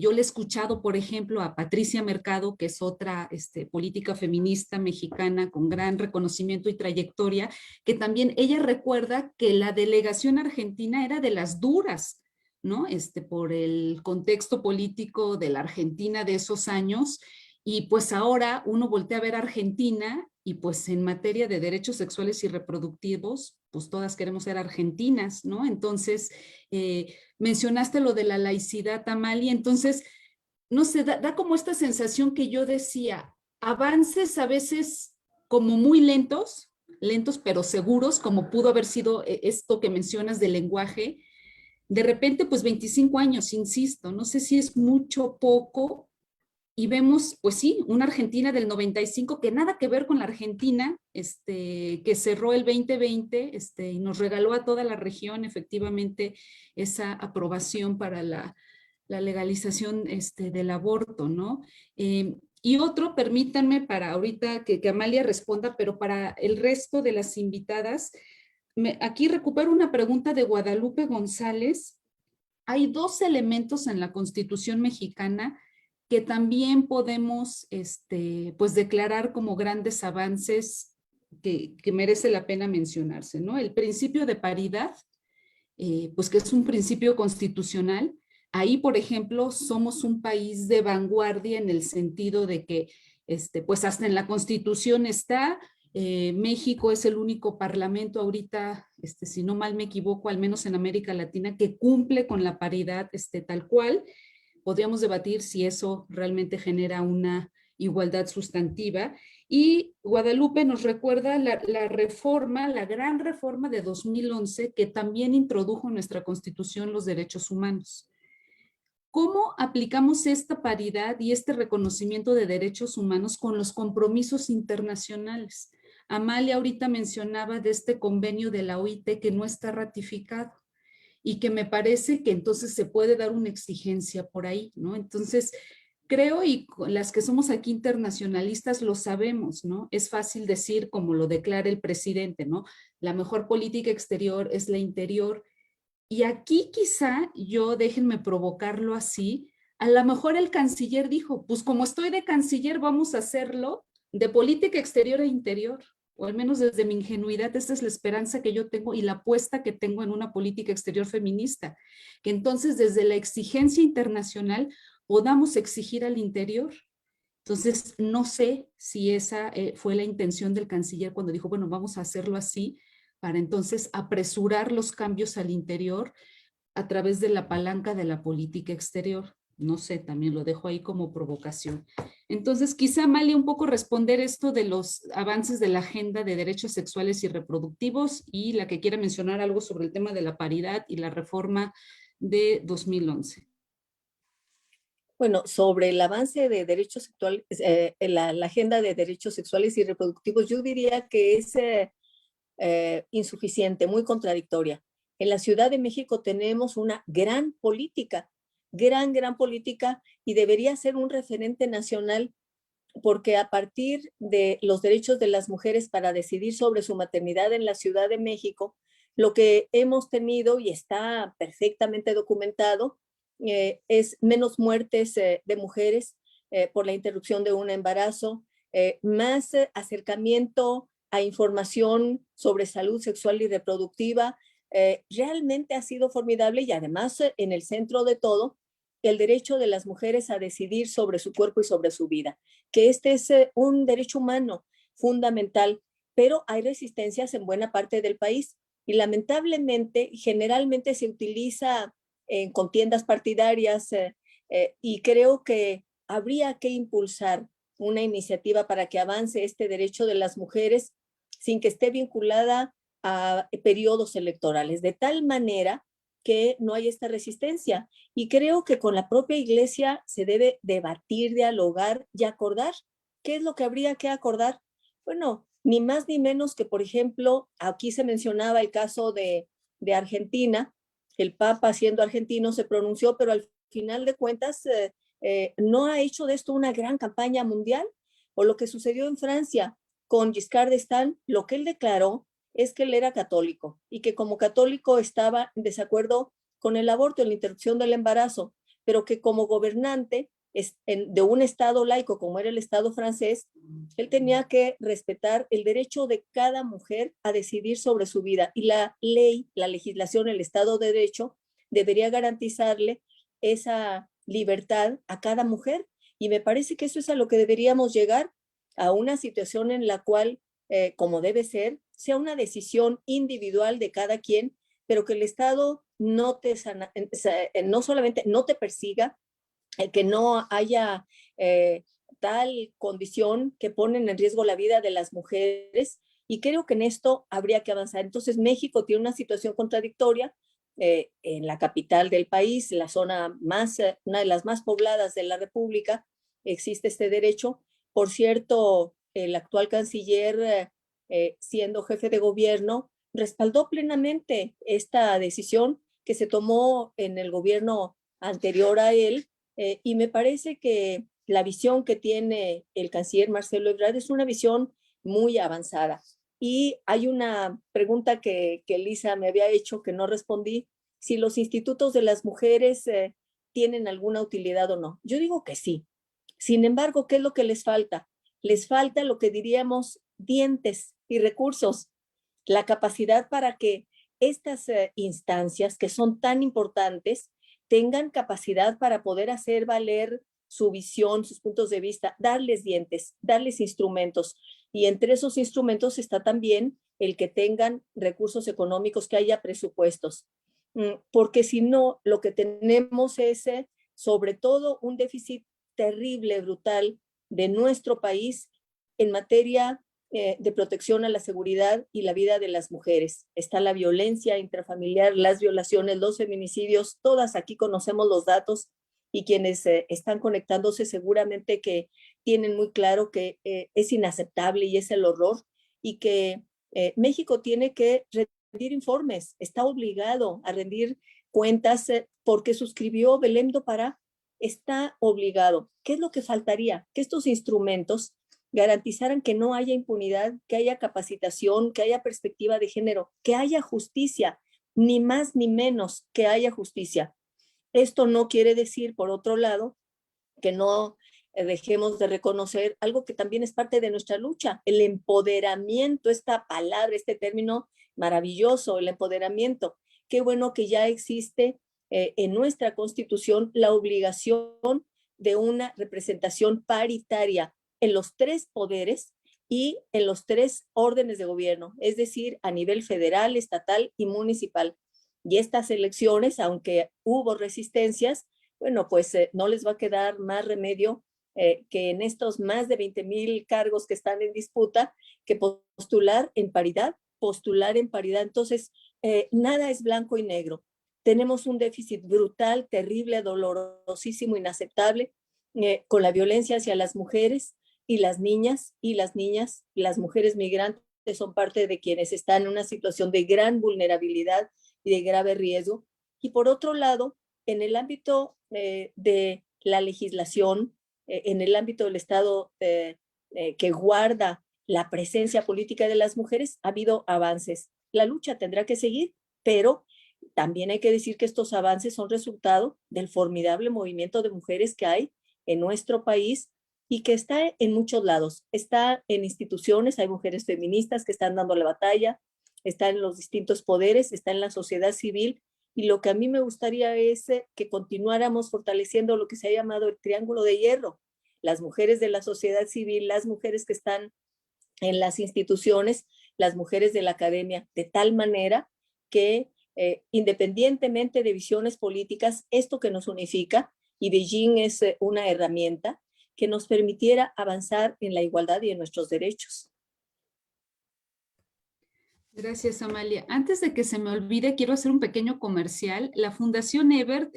yo le he escuchado, por ejemplo, a Patricia Mercado, que es otra política feminista mexicana con gran reconocimiento y trayectoria, que también ella recuerda que la delegación argentina era de las duras, ¿no? Por el contexto político de la Argentina de esos años. Y pues ahora uno voltea a ver a Argentina y pues en materia de derechos sexuales y reproductivos, pues todas queremos ser argentinas, ¿no? Entonces, mencionaste lo de la laicidad, Amalia, entonces, no sé, da como esta sensación que yo decía, avances a veces como muy lentos, lentos pero seguros, como pudo haber sido esto que mencionas del lenguaje, de repente, pues 25 años, insisto, no sé si es mucho o poco, y vemos, pues sí, una Argentina del 95 que nada que ver con la Argentina, que cerró el 2020 y nos regaló a toda la región efectivamente esa aprobación para la legalización del aborto, ¿no? Y otro, permítanme para ahorita que Amalia responda, pero para el resto de las invitadas, aquí recupero una pregunta de Guadalupe González. Hay dos elementos en la Constitución mexicana que también podemos pues declarar como grandes avances que merece la pena mencionarse, ¿no? El principio de paridad, pues que es un principio constitucional. Ahí, por ejemplo, somos un país de vanguardia en el sentido de que, pues hasta en la Constitución está, México es el único parlamento ahorita, si no mal me equivoco, al menos en América Latina, que cumple con la paridad tal cual. Podríamos debatir si eso realmente genera una igualdad sustantiva. Y Guadalupe nos recuerda la reforma, la gran reforma de 2011, que también introdujo en nuestra Constitución los derechos humanos. ¿Cómo aplicamos esta paridad y este reconocimiento de derechos humanos con los compromisos internacionales? Amalia ahorita mencionaba de este convenio de la OIT que no está ratificado y que me parece que entonces se puede dar una exigencia por ahí, ¿no? Entonces, creo, y las que somos aquí internacionalistas lo sabemos, ¿no? Es fácil decir, como lo declara el presidente, ¿no? La mejor política exterior es la interior. Y aquí quizá yo, déjenme provocarlo así, a lo mejor el canciller dijo, pues como estoy de canciller, vamos a hacerlo de política exterior e interior, o al menos desde mi ingenuidad, esta es la esperanza que yo tengo y la apuesta que tengo en una política exterior feminista, que entonces desde la exigencia internacional podamos exigir al interior. Entonces, no sé si esa fue la intención del canciller cuando dijo, bueno, vamos a hacerlo así, para entonces apresurar los cambios al interior a través de la palanca de la política exterior. No sé, también lo dejo ahí como provocación. Entonces, quizá Amalia un poco responder esto de los avances de la agenda de derechos sexuales y reproductivos y la que quiera mencionar algo sobre el tema de la paridad y la reforma de 2011. Bueno, sobre el avance de derechos sexuales, la agenda de derechos sexuales y reproductivos, yo diría que es insuficiente, muy contradictoria. En la Ciudad de México tenemos una gran política, gran política, y debería ser un referente nacional porque a partir de los derechos de las mujeres para decidir sobre su maternidad en la Ciudad de México, lo que hemos tenido y está perfectamente documentado es menos muertes de mujeres por la interrupción de un embarazo, más acercamiento a información sobre salud sexual y reproductiva. Realmente ha sido formidable y además en el centro de todo, el derecho de las mujeres a decidir sobre su cuerpo y sobre su vida, que este es un derecho humano fundamental, pero hay resistencias en buena parte del país y lamentablemente generalmente se utiliza en contiendas partidarias y creo que habría que impulsar una iniciativa para que avance este derecho de las mujeres sin que esté vinculada a periodos electorales, de tal manera que no hay esta resistencia. Y creo que con la propia Iglesia se debe debatir, dialogar y acordar. ¿Qué es lo que habría que acordar? Bueno, ni más ni menos que, por ejemplo, aquí se mencionaba el caso de Argentina. El Papa, siendo argentino, se pronunció, pero al final de cuentas no ha hecho de esto una gran campaña mundial. O lo que sucedió en Francia con Giscard d'Estaing, lo que él declaró es que él era católico y que como católico estaba en desacuerdo con el aborto y la interrupción del embarazo, pero que como gobernante de un Estado laico como era el Estado francés, él tenía que respetar el derecho de cada mujer a decidir sobre su vida y la ley, la legislación, el Estado de Derecho debería garantizarle esa libertad a cada mujer y me parece que eso es a lo que deberíamos llegar, a una situación en la cual, como debe ser, sea una decisión individual de cada quien, pero que el Estado no solamente no te persiga, que no haya tal condición que ponen en riesgo la vida de las mujeres. Y creo que en esto habría que avanzar. Entonces, México tiene una situación contradictoria. En la capital del país, la zona más, una de las más pobladas de la República, existe este derecho. Por cierto, el actual canciller, siendo jefe de gobierno, respaldó plenamente esta decisión que se tomó en el gobierno anterior a él, y me parece que la visión que tiene el canciller Marcelo Ebrard es una visión muy avanzada. Y hay una pregunta que Lisa me había hecho que no respondí, si los institutos de las mujeres tienen alguna utilidad o no. Yo digo que sí. Sin embargo, ¿qué es lo que les falta? Les falta lo que diríamos dientes y recursos, la capacidad para que estas instancias que son tan importantes tengan capacidad para poder hacer valer su visión, sus puntos de vista, darles dientes, darles instrumentos. Y entre esos instrumentos está también el que tengan recursos económicos, que haya presupuestos. Porque si no, lo que tenemos es sobre todo un déficit terrible, brutal de nuestro país en materia de protección a la seguridad y la vida de las mujeres. Está la violencia intrafamiliar, las violaciones, los feminicidios, todas aquí conocemos los datos y quienes están conectándose seguramente que tienen muy claro que es inaceptable y es el horror y que México tiene que rendir informes, está obligado a rendir cuentas porque suscribió Belém do Pará, está obligado. ¿Qué es lo que faltaría? Que estos instrumentos garantizaran que no haya impunidad, que haya capacitación, que haya perspectiva de género, que haya justicia, ni más ni menos que haya justicia. Esto no quiere decir, por otro lado, que no dejemos de reconocer algo que también es parte de nuestra lucha, el empoderamiento, esta palabra, este término maravilloso, el empoderamiento. Qué bueno que ya existe en nuestra Constitución la obligación de una representación paritaria en los 3 poderes y en los 3 órdenes de gobierno, es decir, a nivel federal, estatal y municipal. Y estas elecciones, aunque hubo resistencias, bueno, pues no les va a quedar más remedio que en estos más de 20,000 cargos que están en disputa, que postular en paridad. Entonces, nada es blanco y negro. Tenemos un déficit brutal, terrible, dolorosísimo, inaceptable, con la violencia hacia las mujeres y las niñas, las mujeres migrantes son parte de quienes están en una situación de gran vulnerabilidad y de grave riesgo. Y por otro lado, en el ámbito de la legislación, en el ámbito del Estado que guarda la presencia política de las mujeres, ha habido avances. La lucha tendrá que seguir, pero también hay que decir que estos avances son resultado del formidable movimiento de mujeres que hay en nuestro país y que está en muchos lados. Está en instituciones, hay mujeres feministas que están dando la batalla, está en los distintos poderes, está en la sociedad civil, y lo que a mí me gustaría es que continuáramos fortaleciendo lo que se ha llamado el triángulo de hierro. Las mujeres de la sociedad civil, las mujeres que están en las instituciones, las mujeres de la academia, de tal manera que independientemente de visiones políticas, esto que nos unifica, y Beijing es una herramienta que nos permitiera avanzar en la igualdad y en nuestros derechos. Gracias, Amalia. Antes de que se me olvide, quiero hacer un pequeño comercial. La Fundación Ebert,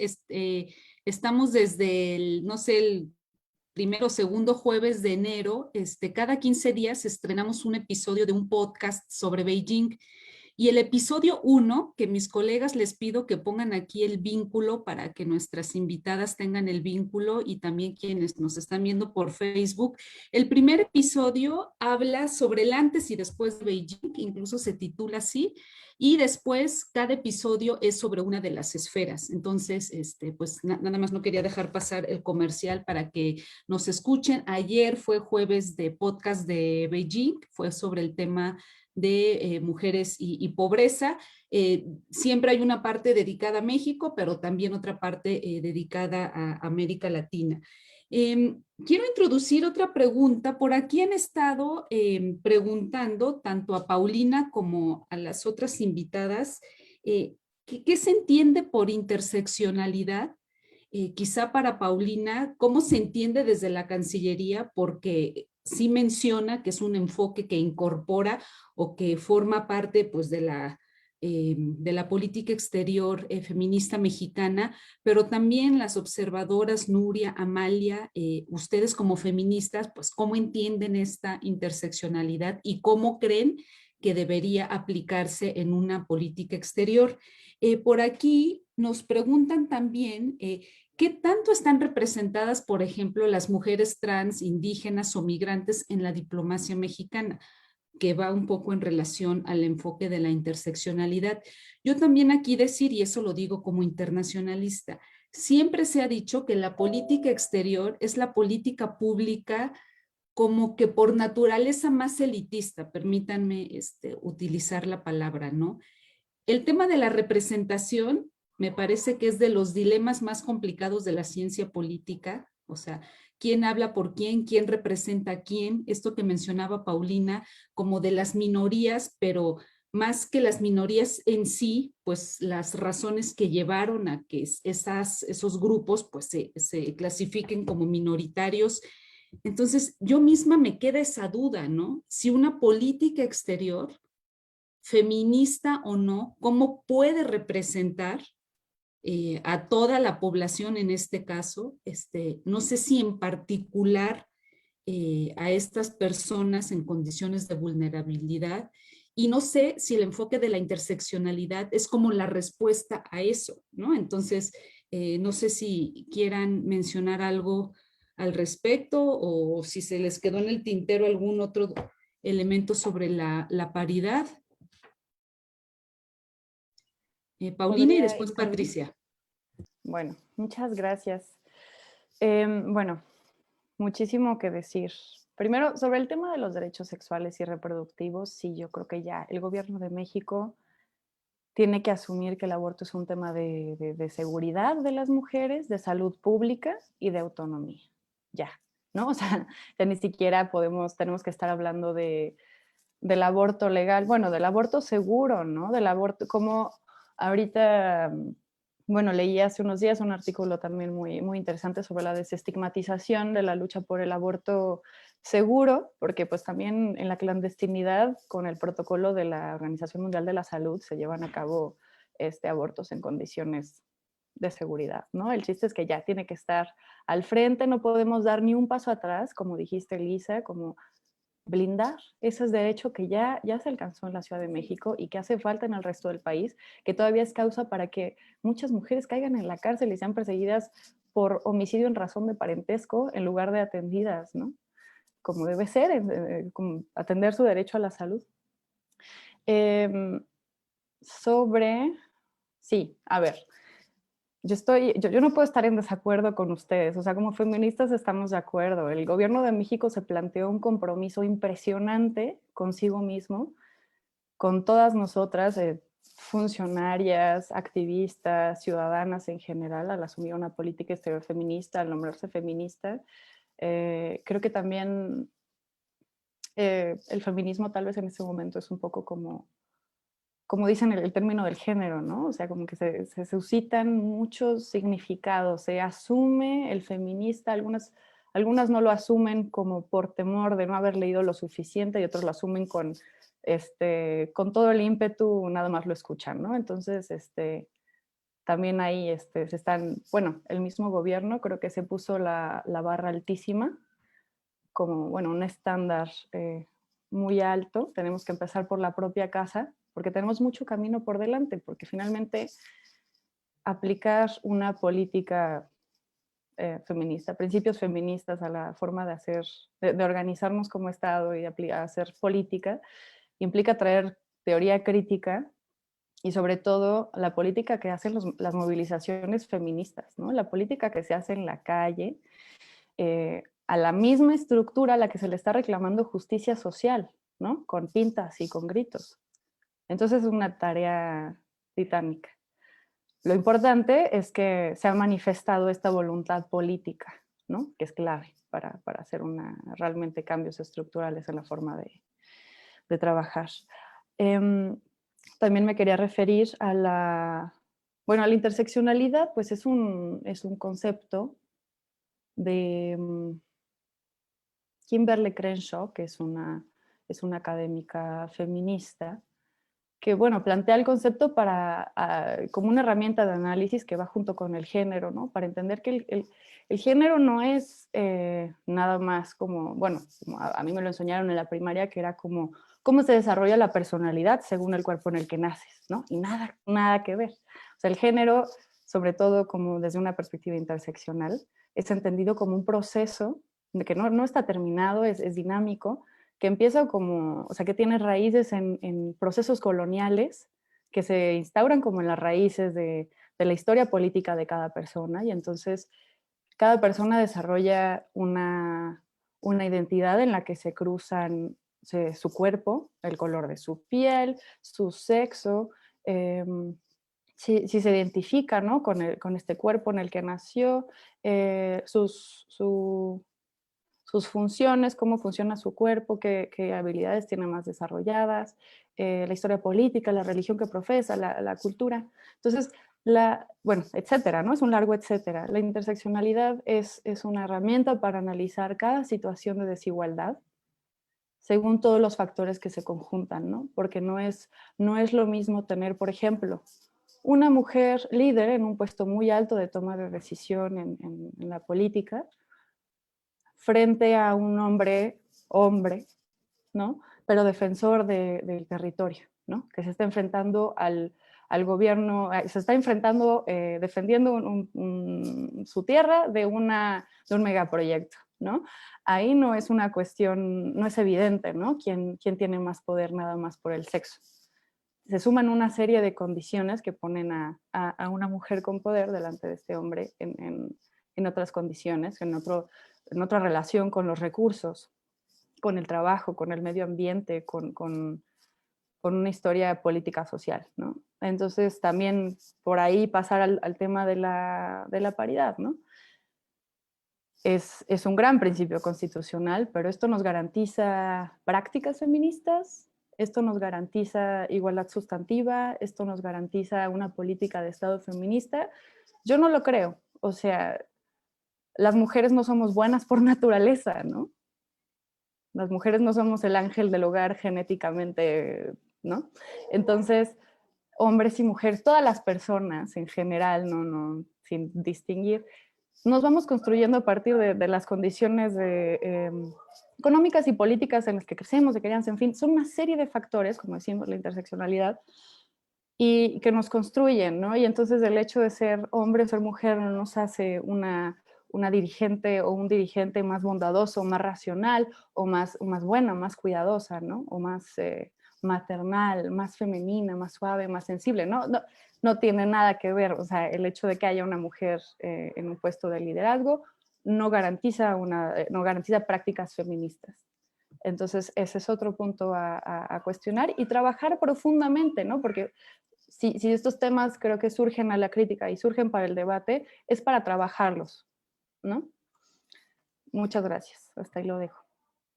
estamos desde el, no sé, el primero o segundo jueves de enero, cada 15 días estrenamos un episodio de un podcast sobre Beijing. Y el episodio 1, que mis colegas les pido que pongan aquí el vínculo para que nuestras invitadas tengan el vínculo y también quienes nos están viendo por Facebook. El primer episodio habla sobre el antes y después de Beijing, incluso se titula así, y después cada episodio es sobre una de las esferas. Entonces, pues nada más no quería dejar pasar el comercial para que nos escuchen. Ayer fue jueves de podcast de Beijing, fue sobre el tema de mujeres y pobreza. Siempre hay una parte dedicada a México, pero también otra parte dedicada a América Latina. Quiero introducir otra pregunta. Por aquí han estado preguntando tanto a Paulina como a las otras invitadas, ¿qué se entiende por interseccionalidad? Quizá para Paulina, ¿cómo se entiende desde la Cancillería? Porque sí menciona que es un enfoque que incorpora o que forma parte pues, de la política exterior feminista mexicana, pero también las observadoras Nuria, Amalia, ustedes como feministas, pues cómo entienden esta interseccionalidad y cómo creen que debería aplicarse en una política exterior. Por aquí nos preguntan también ¿qué tanto están representadas, por ejemplo, las mujeres trans, indígenas o migrantes en la diplomacia mexicana? Que va un poco en relación al enfoque de la interseccionalidad. Yo también aquí decir, y eso lo digo como internacionalista, siempre se ha dicho que la política exterior es la política pública como que por naturaleza más elitista, permítanme utilizar la palabra, ¿no? El tema de la representación me parece que es de los dilemas más complicados de la ciencia política, o sea, quién habla por quién representa a quién, esto que mencionaba Paulina, como de las minorías, pero más que las minorías en sí, pues las razones que llevaron a que esos grupos pues se clasifiquen como minoritarios. Entonces, yo misma me queda esa duda, ¿no? Si una política exterior, feminista o no, cómo puede representar a toda la población en este caso, no sé si en particular a estas personas en condiciones de vulnerabilidad y no sé si el enfoque de la interseccionalidad es como la respuesta a eso, ¿no? Entonces, no sé si quieran mencionar algo al respecto o si se les quedó en el tintero algún otro elemento sobre la paridad. Paulina y después Patricia. Bueno, muchas gracias. Bueno, muchísimo que decir. Primero, sobre el tema de los derechos sexuales y reproductivos, sí, yo creo que ya el gobierno de México tiene que asumir que el aborto es un tema de seguridad de las mujeres, de salud pública y de autonomía. Ya, ¿no? O sea, ya ni siquiera tenemos que estar hablando del aborto legal, bueno, del aborto seguro, ¿no? Del aborto, como ahorita, bueno, leí hace unos días un artículo también muy, muy interesante sobre la desestigmatización de la lucha por el aborto seguro, porque pues también en la clandestinidad, con el protocolo de la Organización Mundial de la Salud, se llevan a cabo abortos en condiciones de seguridad, ¿no? El chiste es que ya tiene que estar al frente, no podemos dar ni un paso atrás, como dijiste, Elisa, como blindar ese derecho que ya se alcanzó en la Ciudad de México y que hace falta en el resto del país, que todavía es causa para que muchas mujeres caigan en la cárcel y sean perseguidas por homicidio en razón de parentesco en lugar de atendidas, ¿no? Como debe ser, como atender su derecho a la salud. Sí, a ver, yo no puedo estar en desacuerdo con ustedes, o sea, como feministas estamos de acuerdo. El gobierno de México se planteó un compromiso impresionante consigo mismo, con todas nosotras, funcionarias, activistas, ciudadanas en general, al asumir una política exterior feminista, al nombrarse feminista. Creo que también el feminismo tal vez en ese momento es un poco como dicen el término del género, ¿no? O sea, como que se suscitan muchos significados, se asume el feminista, algunas no lo asumen como por temor de no haber leído lo suficiente y otros lo asumen con todo el ímpetu, nada más lo escuchan, ¿no? Entonces, también ahí bueno, el mismo gobierno creo que se puso la barra altísima, como, bueno, un estándar muy alto. Tenemos que empezar por la propia casa, porque tenemos mucho camino por delante, porque finalmente aplicar una política feminista, principios feministas a la forma de hacer, de organizarnos como Estado y hacer política, implica traer teoría crítica y sobre todo la política que hacen las movilizaciones feministas, ¿no? La política que se hace en la calle, a la misma estructura a la que se le está reclamando justicia social, ¿no? Con pintas y con gritos. Entonces es una tarea titánica. Lo importante es que se ha manifestado esta voluntad política, ¿no? Que es clave para hacer realmente cambios estructurales en la forma de trabajar. También me quería referir a la interseccionalidad, pues es un concepto de Kimberly Crenshaw, que es una académica feminista, que bueno, plantea el concepto como una herramienta de análisis que va junto con el género, ¿no? Para entender que el género no es nada más como, bueno, como a mí me lo enseñaron en la primaria, que era como cómo se desarrolla la personalidad según el cuerpo en el que naces, ¿no? Y nada que ver. O sea, el género, sobre todo como desde una perspectiva interseccional, es entendido como un proceso que no está terminado, es dinámico, que empieza como, o sea, que tiene raíces en procesos coloniales que se instauran como en las raíces de la historia política de cada persona, y entonces cada persona desarrolla una identidad en la que se cruzan su cuerpo, el color de su piel, su sexo, si se identifica, ¿no? con este cuerpo en el que nació, sus funciones, cómo funciona su cuerpo, qué habilidades tiene más desarrolladas, la historia política, la religión que profesa, la cultura. Entonces, etcétera, ¿no? Es un largo etcétera. La interseccionalidad es una herramienta para analizar cada situación de desigualdad según todos los factores que se conjuntan, ¿no? Porque no es lo mismo tener, por ejemplo, una mujer líder en un puesto muy alto de toma de decisión en la política, frente a un hombre, ¿no? Pero defensor del territorio, ¿no? Que se está enfrentando al gobierno, se está enfrentando, defendiendo su tierra de un megaproyecto, ¿no? Ahí no es una cuestión, no es evidente, ¿no? ¿Quién tiene más poder nada más por el sexo? Se suman una serie de condiciones que ponen a una mujer con poder delante de este hombre en otras condiciones, en otra relación con los recursos, con el trabajo, con el medio ambiente, con una historia política social, ¿no? Entonces también por ahí pasar al tema de la paridad, ¿no? Es un gran principio constitucional, pero esto nos garantiza prácticas feministas, esto nos garantiza igualdad sustantiva, esto nos garantiza una política de Estado feminista. Yo no lo creo, o sea, las mujeres no somos buenas por naturaleza, ¿no? Las mujeres no somos el ángel del hogar genéticamente, ¿no? Entonces, hombres y mujeres, todas las personas en general, no, sin distinguir, nos vamos construyendo a partir de las condiciones económicas y políticas en las que crecemos, de crianza, en fin, son una serie de factores, como decimos, la interseccionalidad, y que nos construyen, ¿no? Y entonces el hecho de ser hombre o ser mujer no nos hace una dirigente o un dirigente más bondadoso, más racional o más buena, más cuidadosa, ¿no? O más maternal, más femenina, más suave, más sensible, ¿no? No tiene nada que ver, o sea, el hecho de que haya una mujer en un puesto de liderazgo no garantiza prácticas feministas. Entonces, ese es otro punto a cuestionar y trabajar profundamente, ¿no? Porque si estos temas creo que surgen a la crítica y surgen para el debate, es para trabajarlos, ¿no? Muchas gracias. Hasta ahí lo dejo.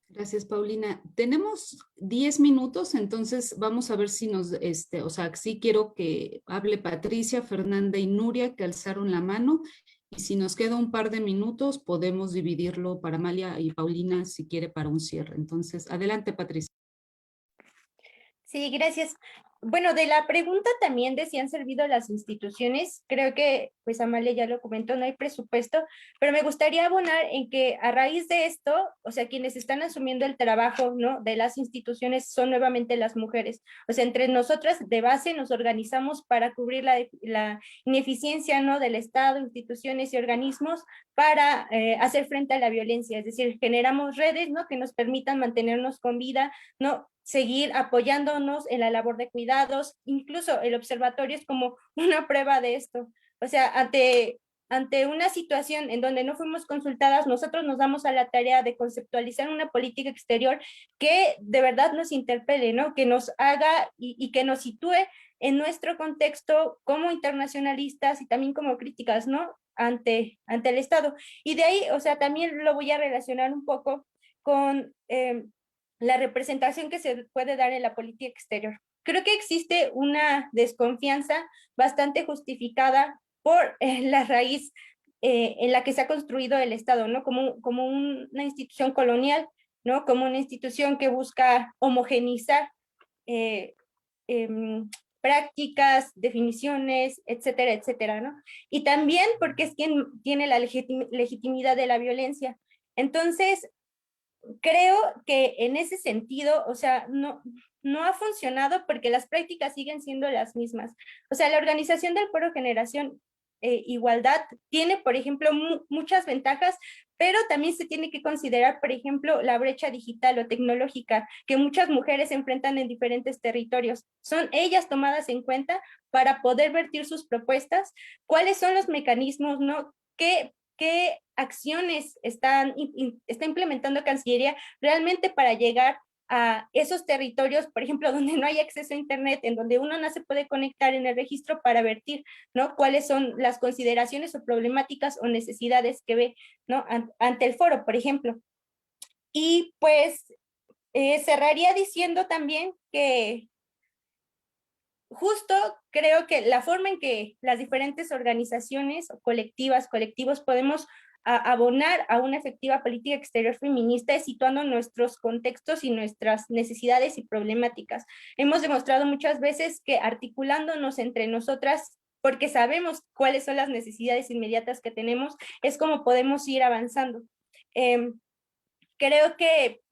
Gracias, Paulina. Tenemos 10 minutos, entonces vamos a ver si nos, o sea, sí quiero que hable Patricia, Fernanda y Nuria, que alzaron la mano, y si nos queda un par de minutos, podemos dividirlo para Amalia y Paulina, si quiere, para un cierre. Entonces, adelante, Patricia. Sí, gracias. Bueno, de la pregunta también de si han servido las instituciones, creo que, pues Amalia ya lo comentó, no hay presupuesto, pero me gustaría abonar en que a raíz de esto, o sea, quienes están asumiendo el trabajo, ¿no?, de las instituciones son nuevamente las mujeres. O sea, entre nosotras de base nos organizamos para cubrir la ineficiencia, ¿no?, del Estado, instituciones y organismos para hacer frente a la violencia. Es decir, generamos redes, ¿no?, que nos permitan mantenernos con vida, ¿no?, seguir apoyándonos en la labor de cuidados. Incluso el observatorio es como una prueba de esto. O sea, ante una situación en donde no fuimos consultadas, nosotros nos damos a la tarea de conceptualizar una política exterior que de verdad nos interpele, ¿no?, que nos haga y que nos sitúe en nuestro contexto como internacionalistas y también como críticas, ¿no?, ante el Estado. Y de ahí, o sea, también lo voy a relacionar un poco con la representación que se puede dar en la política exterior. Creo que existe una desconfianza bastante justificada por la raíz en la que se ha construido el Estado, ¿no?, como una institución colonial, ¿no?, como una institución que busca homogenizar eh, prácticas, definiciones, etcétera, etcétera, ¿no? Y también porque es quien tiene la legitimidad de la violencia. Entonces, creo que en ese sentido, o sea, no ha funcionado porque las prácticas siguen siendo las mismas. O sea, la organización del Foro Generación Igualdad tiene, por ejemplo, muchas ventajas, pero también se tiene que considerar, por ejemplo, la brecha digital o tecnológica que muchas mujeres enfrentan en diferentes territorios. Son ellas tomadas en cuenta para poder vertir sus propuestas. ¿Cuáles son los mecanismos, no? ¿Qué acciones está implementando Cancillería realmente para llegar a esos territorios, por ejemplo, donde no hay acceso a Internet, en donde uno no se puede conectar en el registro para vertir, ¿no?, cuáles son las consideraciones o problemáticas o necesidades que ve, ¿no?, ante el foro, por ejemplo? Y pues cerraría diciendo también que justo creo que la forma en que las diferentes organizaciones colectivos podemos abonar a una efectiva política exterior feminista es situando nuestros contextos y nuestras necesidades y problemáticas. Hemos demostrado muchas veces que articulándonos entre nosotras, porque sabemos cuáles son las necesidades inmediatas que tenemos, es como podemos ir avanzando. Creo que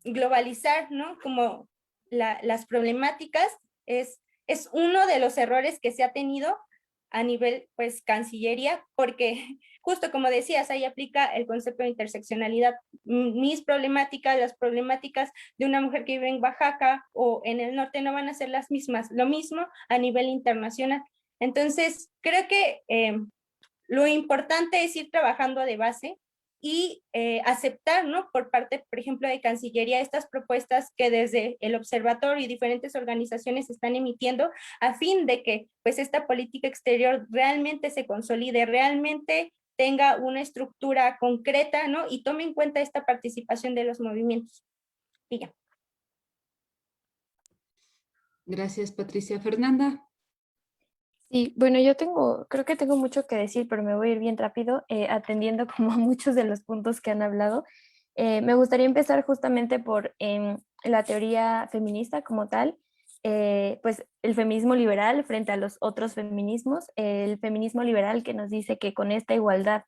globalizar, ¿no?, como las problemáticas es uno de los errores que se ha tenido a nivel, pues, Cancillería, porque justo como decías, ahí aplica el concepto de interseccionalidad. Mis problemáticas, las problemáticas de una mujer que vive en Oaxaca o en el norte no van a ser las mismas, lo mismo a nivel internacional. Entonces, creo que lo importante es ir trabajando de base y aceptar, ¿no?, por parte, por ejemplo, de Cancillería, estas propuestas que desde el observatorio y diferentes organizaciones están emitiendo a fin de que, pues, esta política exterior realmente se consolide, realmente tenga una estructura concreta, ¿no?, y tome en cuenta esta participación de los movimientos. Y ya. Gracias, Patricia. Fernanda. Sí, bueno, creo que tengo mucho que decir, pero me voy a ir bien rápido, atendiendo como a muchos de los puntos que han hablado. Me gustaría empezar justamente por la teoría feminista como tal, pues el feminismo liberal frente a los otros feminismos, el feminismo liberal que nos dice que con esta igualdad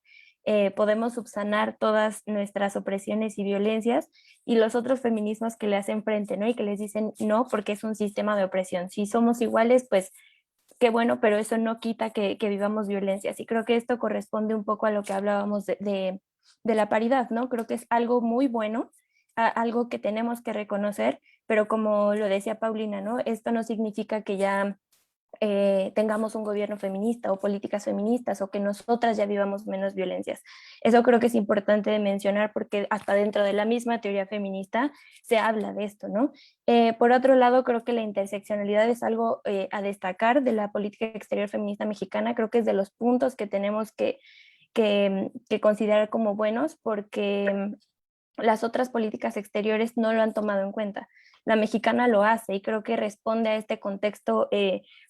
podemos subsanar todas nuestras opresiones y violencias, y los otros feminismos que le hacen frente, ¿no?, y que les dicen no, porque es un sistema de opresión. Si somos iguales, pues qué bueno, pero eso no quita que vivamos violencias. Y creo que esto corresponde un poco a lo que hablábamos de la paridad, ¿no? Creo que es algo muy bueno, algo que tenemos que reconocer, pero como lo decía Paulina, ¿no? Esto no significa que ya tengamos un gobierno feminista o políticas feministas o que nosotras ya vivamos menos violencias. Eso creo que es importante de mencionar porque hasta dentro de la misma teoría feminista se habla de esto, ¿no? Por otro lado, creo que la interseccionalidad es algo a destacar de la política exterior feminista mexicana. Creo que es de los puntos que tenemos que considerar como buenos porque las otras políticas exteriores no lo han tomado en cuenta. La mexicana lo hace y creo que responde a este contexto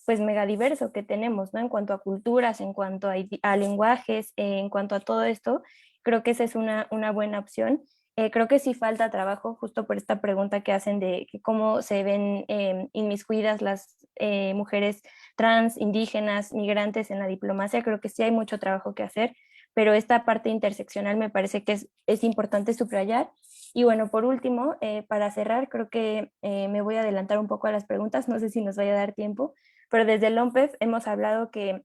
pues megadiverso que tenemos, ¿no? En cuanto a culturas, en cuanto a lenguajes, en cuanto a todo esto, creo que esa es una buena opción. Creo que sí falta trabajo justo por esta pregunta que hacen de que cómo se ven inmiscuidas las mujeres trans, indígenas, migrantes en la diplomacia. Creo que sí hay mucho trabajo que hacer, pero esta parte interseccional me parece que es importante subrayar. Y bueno, por último, para cerrar, creo que me voy a adelantar un poco a las preguntas, no sé si nos vaya a dar tiempo, pero desde el OMPEF hemos hablado que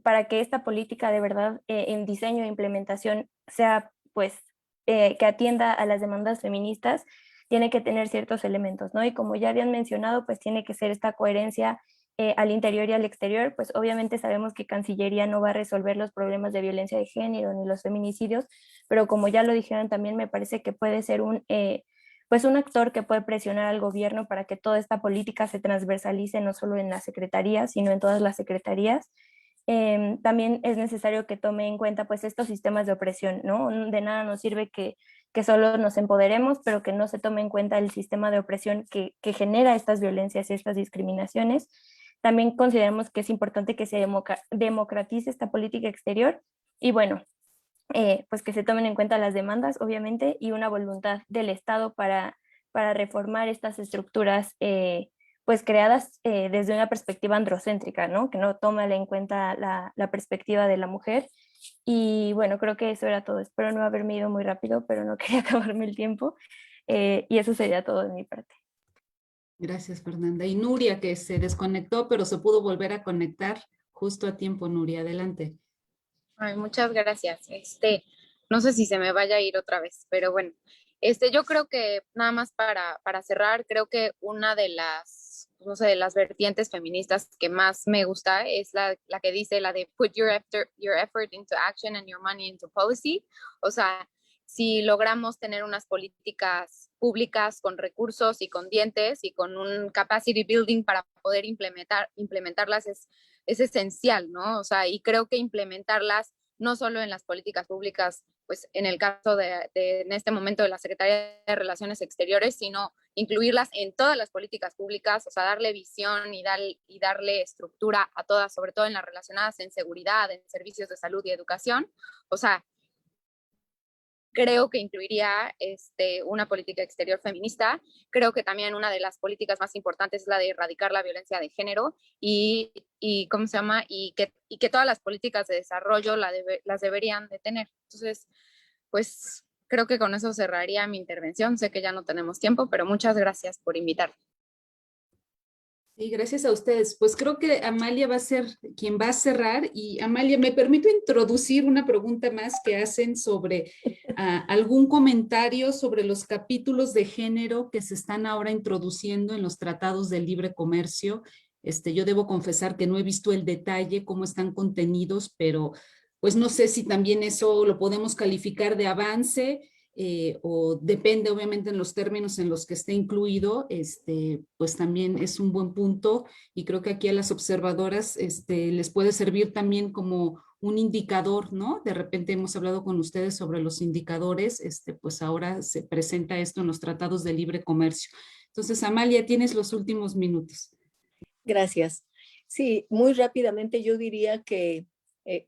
para que esta política de verdad en diseño e implementación sea, pues, que atienda a las demandas feministas, tiene que tener ciertos elementos, ¿no? Y como ya habían mencionado, pues tiene que ser esta coherencia al interior y al exterior, pues obviamente sabemos que Cancillería no va a resolver los problemas de violencia de género ni los feminicidios, pero como ya lo dijeron también, me parece que puede ser pues un actor que puede presionar al gobierno para que toda esta política se transversalice no solo en la secretaría, sino en todas las secretarías. También es necesario que tome en cuenta pues estos sistemas de opresión, ¿no? De nada nos sirve que solo nos empoderemos, pero que no se tome en cuenta el sistema de opresión que genera estas violencias y estas discriminaciones. También consideramos que es importante que se democratice esta política exterior y bueno, pues que se tomen en cuenta las demandas, obviamente, y una voluntad del Estado para reformar estas estructuras pues creadas desde una perspectiva androcéntrica, ¿no? Que no toma en cuenta la perspectiva de la mujer. Y bueno, creo que eso era todo. Espero no haberme ido muy rápido, pero no quería acabarme el tiempo. Y eso sería todo de mi parte. Gracias, Fernanda. Y Nuria, que se desconectó, pero se pudo volver a conectar justo a tiempo. Nuria, adelante. Ay, muchas gracias. No sé si se me vaya a ir otra vez, pero bueno, yo creo que nada más para cerrar, creo que una de las, no sé, de las vertientes feministas que más me gusta es la que dice la de put your effort into action and your money into policy. O sea, si logramos tener unas políticas públicas con recursos y con dientes y con un capacity building para poder implementarlas es esencial, ¿no? O sea, y creo que implementarlas no solo en las políticas públicas, pues en el caso en este momento de la Secretaría de Relaciones Exteriores, sino incluirlas en todas las políticas públicas, o sea, darle visión y darle estructura a todas, sobre todo en las relacionadas en seguridad, en servicios de salud y educación. O sea, creo que incluiría una política exterior feminista. Creo que también una de las políticas más importantes es la de erradicar la violencia de género y ¿cómo se llama? Y que todas las políticas de desarrollo las deberían de tener. Entonces, pues creo que con eso cerraría mi intervención. Sé que ya no tenemos tiempo, pero muchas gracias por invitarme. Sí, gracias a ustedes. Pues creo que Amalia va a ser quien va a cerrar. Y Amalia, me permito introducir una pregunta más que hacen sobre algún comentario sobre los capítulos de género que se están ahora introduciendo en los tratados de libre comercio. Yo debo confesar que no he visto el detalle, cómo están contenidos, pero pues no sé si también eso lo podemos calificar de avance. O depende obviamente en los términos en los que esté incluido, pues también es un buen punto y creo que aquí a las observadoras les puede servir también como un indicador, ¿no? De repente hemos hablado con ustedes sobre los indicadores, pues ahora se presenta esto en los tratados de libre comercio. Entonces, Amalia, tienes los últimos minutos. Gracias. Sí, muy rápidamente yo diría que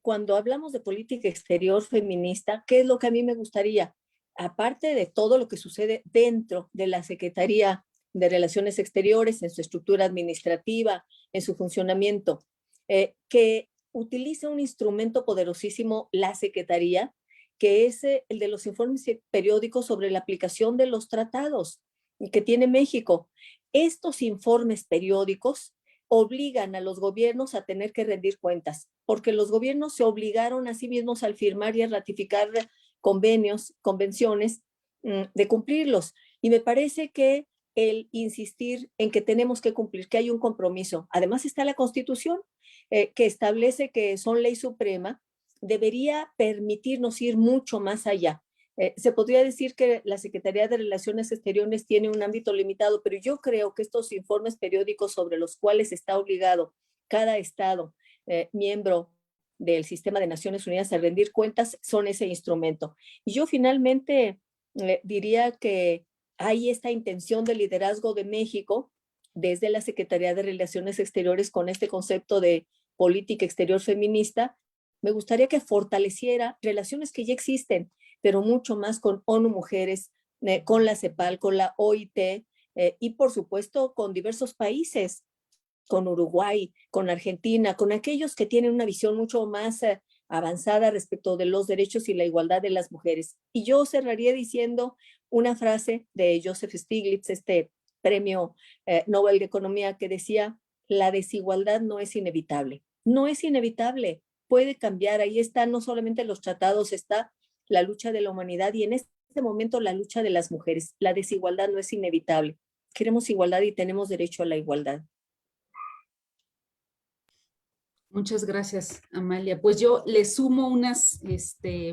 cuando hablamos de política exterior feminista, ¿qué es lo que a mí me gustaría? Aparte de todo lo que sucede dentro de la Secretaría de Relaciones Exteriores, en su estructura administrativa, en su funcionamiento, que utilice un instrumento poderosísimo la Secretaría, que es el de los informes periódicos sobre la aplicación de los tratados que tiene México. Estos informes periódicos obligan a los gobiernos a tener que rendir cuentas, porque los gobiernos se obligaron a sí mismos al firmar y a ratificar convenciones, de cumplirlos. Y me parece que el insistir en que tenemos que cumplir, que hay un compromiso. Además está la Constitución, que establece que son ley suprema, debería permitirnos ir mucho más allá. Se podría decir que la Secretaría de Relaciones Exteriores tiene un ámbito limitado, pero yo creo que estos informes periódicos sobre los cuales está obligado cada Estado miembro del sistema de Naciones Unidas a rendir cuentas son ese instrumento. Y yo finalmente diría que hay esta intención de liderazgo de México desde la Secretaría de Relaciones Exteriores con este concepto de política exterior feminista. Me gustaría que fortaleciera relaciones que ya existen, pero mucho más con ONU Mujeres, con la CEPAL, con la OIT y por supuesto con diversos países, con Uruguay, con Argentina, con aquellos que tienen una visión mucho más avanzada respecto de los derechos y la igualdad de las mujeres. Y yo cerraría diciendo una frase de Joseph Stiglitz, este premio Nobel de Economía, que decía: la desigualdad no es inevitable. No es inevitable, puede cambiar. Ahí está no solamente los tratados, está la lucha de la humanidad y en este momento la lucha de las mujeres. La desigualdad no es inevitable. Queremos igualdad y tenemos derecho a la igualdad. Muchas gracias, Amalia. Pues yo le sumo unas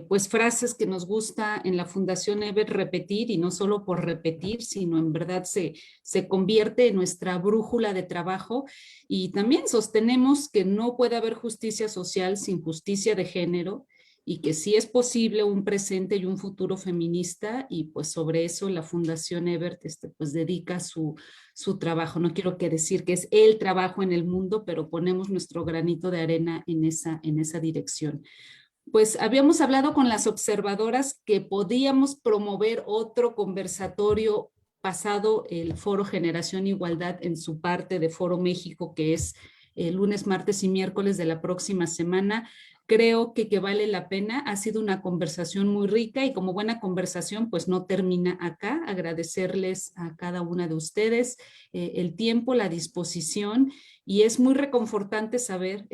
pues frases que nos gusta en la Fundación Ebert repetir, y no solo por repetir, sino en verdad se convierte en nuestra brújula de trabajo, y también sostenemos que no puede haber justicia social sin justicia de género, y que sí es posible un presente y un futuro feminista, y pues sobre eso la Fundación Ebert pues dedica su trabajo. No quiero decir que es el trabajo en el mundo, pero ponemos nuestro granito de arena en esa dirección. Pues habíamos hablado con las observadoras que podíamos promover otro conversatorio pasado el Foro Generación Igualdad en su parte de Foro México, que es el lunes, martes y miércoles de la próxima semana. Creo que vale la pena. Ha sido una conversación muy rica y como buena conversación, pues no termina acá. Agradecerles a cada una de ustedes el tiempo, la disposición, y es muy reconfortante saber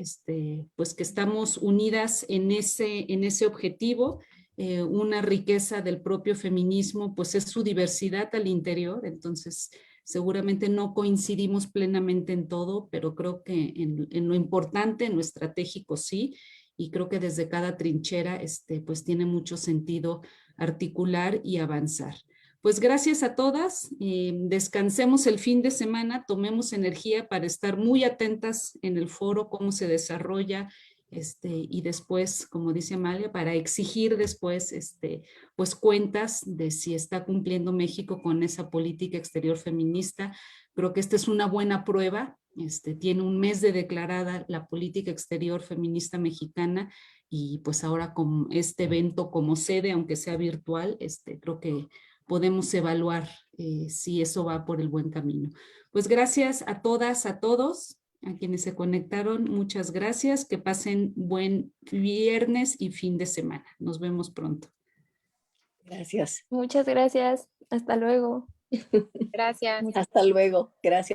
pues que estamos unidas en ese objetivo. Una riqueza del propio feminismo pues es su diversidad al interior, entonces seguramente no coincidimos plenamente en todo, pero creo que en lo importante, en lo estratégico sí, y creo que desde cada trinchera pues tiene mucho sentido articular y avanzar. Pues gracias a todas, descansemos el fin de semana, tomemos energía para estar muy atentas en el foro, cómo se desarrolla, y después, como dice Amalia, para exigir después pues cuentas de si está cumpliendo México con esa política exterior feminista. Creo que esta es una buena prueba. Tiene un mes de declarada la política exterior feminista mexicana, y pues ahora con este evento como sede, aunque sea virtual, creo que podemos evaluar si eso va por el buen camino. Pues gracias a todas, a todos, a quienes se conectaron, muchas gracias, que pasen buen viernes y fin de semana. Nos vemos pronto. Gracias. Muchas gracias. Hasta luego. Gracias. Hasta luego. Gracias.